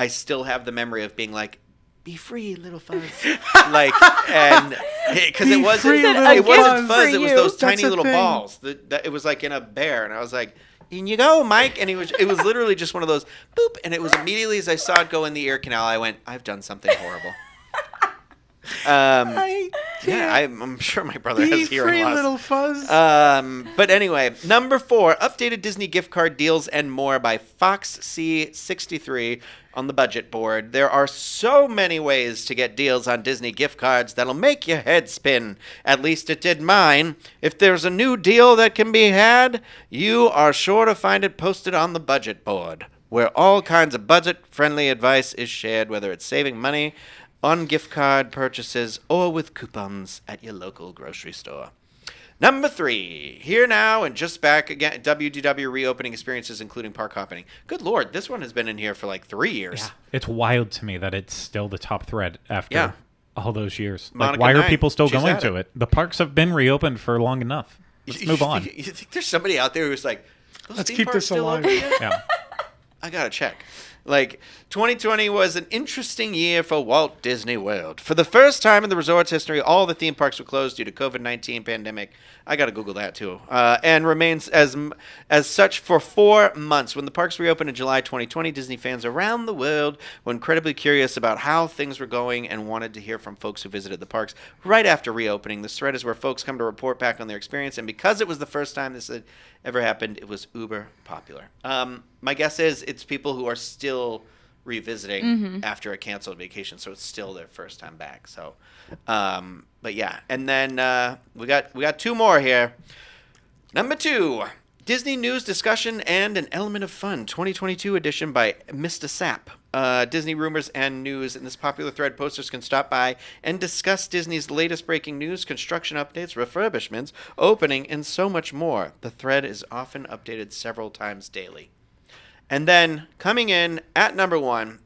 [SPEAKER 1] still have the memory of being like, be free, little fuzz. Like, and because it wasn't fuzz, it was those tiny little balls. It was like in a bear, and I was like, in you go, Mike. And it was literally just one of those boop, and it was immediately as I saw it go in the ear canal, I went, I've done something horrible. I'm sure my brother has hearing loss.
[SPEAKER 4] Little fuzz.
[SPEAKER 1] But anyway, number 4, updated Disney gift card deals and more by Fox C63 on the budget board. There are so many ways to get deals on Disney gift cards that'll make your head spin. At least it did mine. If there's a new deal that can be had, you are sure to find it posted on the budget board, where all kinds of budget-friendly advice is shared, whether it's saving money on gift card purchases or with coupons at your local grocery store. Number 3, here now and just back again, WDW reopening experiences, including park hopping. Good Lord, this one has been in here for like 3 years.
[SPEAKER 2] Yeah. It's wild to me that it's still the top thread after all those years.
[SPEAKER 1] Monica
[SPEAKER 2] Why are
[SPEAKER 1] Knight,
[SPEAKER 2] people still
[SPEAKER 1] she's
[SPEAKER 2] going
[SPEAKER 1] at
[SPEAKER 2] to it? The parks have been reopened for long enough. Let's move on.
[SPEAKER 1] You think there's somebody out there who's like,
[SPEAKER 4] Let's keep this alive.
[SPEAKER 2] Yeah.
[SPEAKER 1] I gotta check. Like, 2020 was an interesting year for Walt Disney World. For the first time in the resort's history, all the theme parks were closed due to COVID-19 pandemic. I gotta Google that too. And remains as such for 4 months. When the parks reopened in July 2020, Disney fans around the world were incredibly curious about how things were going and wanted to hear from folks who visited the parks right after reopening. This thread is where folks come to report back on their experience, and because it was the first time this had ever happened, it was uber popular. My guess is it's people who are still revisiting after a canceled vacation, so it's still their first time back. So, but yeah, and then we got 2 more here. Number 2, Disney news discussion and an element of fun, 2022 edition by Mr. Sapp. Disney rumors and news. In this popular thread, posters can stop by and discuss Disney's latest breaking news, construction updates, refurbishments, opening, and so much more. The thread is often updated several times daily. And then, coming in at number 1,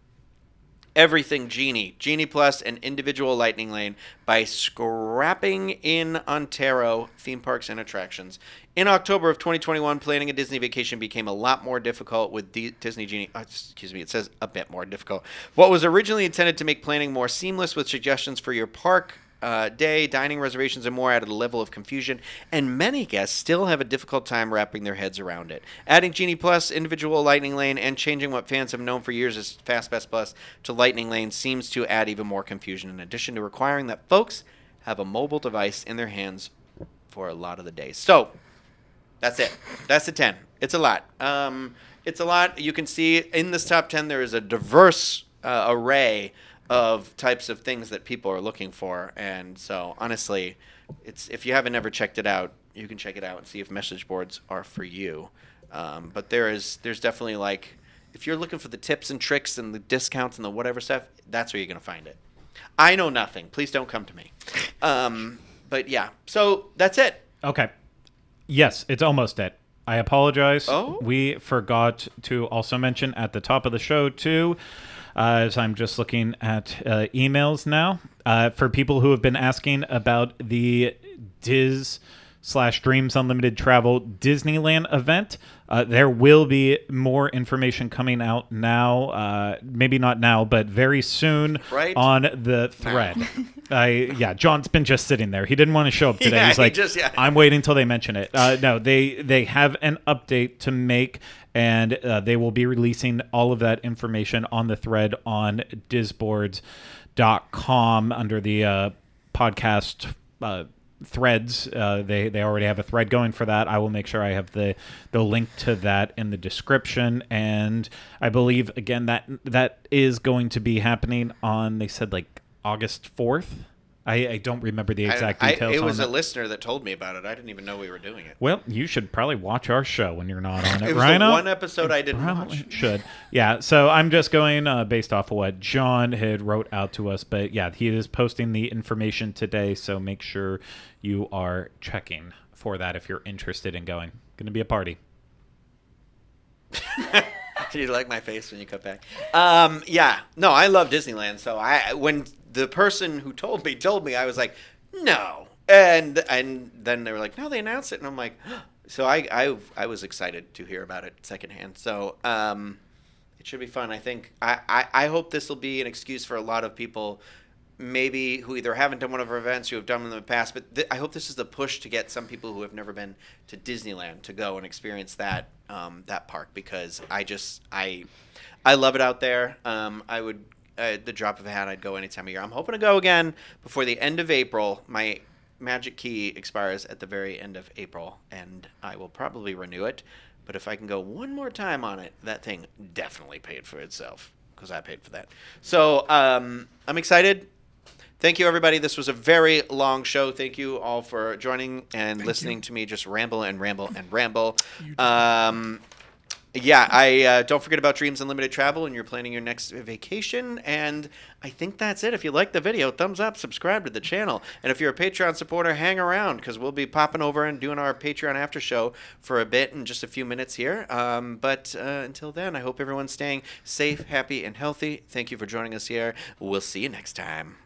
[SPEAKER 1] everything Genie. Genie Plus and individual Lightning Lane by Scrapping in Ontario Theme Parks and Attractions. In October of 2021, planning a Disney vacation became a lot more difficult with Disney Genie. It says a bit more difficult. What was originally intended to make planning more seamless with suggestions for your park day, dining reservations, and more added a level of confusion, and many guests still have a difficult time wrapping their heads around it. Adding Genie Plus, individual Lightning Lane, and changing what fans have known for years as FastPass Plus to Lightning Lane seems to add even more confusion, in addition to requiring that folks have a mobile device in their hands for a lot of the days. So, that's it. That's the 10. It's a lot. It's a lot. You can see in this top 10 there is a diverse array of types of things that people are looking for. And so, honestly, if you haven't ever checked it out, you can check it out and see if message boards are for you. But there's definitely, like, if you're looking for the tips and tricks and the discounts and the whatever stuff, that's where you're going to find it. I know nothing. Please don't come to me. But, yeah. So, that's it.
[SPEAKER 2] Okay. Yes, it's almost it. I apologize.
[SPEAKER 1] Oh?
[SPEAKER 2] We forgot to also mention at the top of the show, too, as I'm just looking at emails now, for people who have been asking about the Diz/Dreams Unlimited Travel Disneyland event. There will be more information coming out now, maybe not now, but very soon on the thread. John's been just sitting there. He didn't want to show up today. He's like, I'm waiting until they mention it. No, they have an update to make, and they will be releasing all of that information on the thread on disboards.com under the podcast threads. They already have a thread going for that. I will make sure I have the link to that in the description, and I believe again that is going to be happening on, they said, like August 4th. I don't remember the exact details.
[SPEAKER 1] It was
[SPEAKER 2] on
[SPEAKER 1] a listener that told me about it. I didn't even know we were doing it.
[SPEAKER 2] Well, you should probably watch our show when you're not on it.
[SPEAKER 1] It was
[SPEAKER 2] Rhino?
[SPEAKER 1] the one episode I didn't watch.
[SPEAKER 2] Should. Yeah, so I'm just going based off of what John had wrote out to us. But yeah, he is posting the information today, so make sure you are checking for that if you're interested in going. Going to be a party.
[SPEAKER 1] Did you like my face when you cut back? Yeah. No, I love Disneyland. So when the person who told me, I was like, no. And then they were like, no, they announced it. And I'm like, so I was excited to hear about it secondhand. So it should be fun. I think I hope this will be an excuse for a lot of people, maybe who either haven't done one of our events, who have done them in the past. But I hope this is the push to get some people who have never been to Disneyland to go and experience that park, because I love it out there. I would. The drop of a hat, I'd go any time of year. I'm hoping to go again before the end of April. My Magic Key expires at the very end of April, and I will probably renew it. But if I can go one more time on it, that thing definitely paid for itself, because I paid for that. So I'm excited. Thank you, everybody. This was a very long show. Thank you all for joining and listening to me just ramble and ramble and ramble. Yeah, I don't forget about Dreams Unlimited Travel when you're planning your next vacation. And I think that's it. If you like the video, thumbs up, subscribe to the channel. And if you're a Patreon supporter, hang around because we'll be popping over and doing our Patreon after show for a bit in just a few minutes here. But until then, I hope everyone's staying safe, happy, and healthy. Thank you for joining us here. We'll see you next time.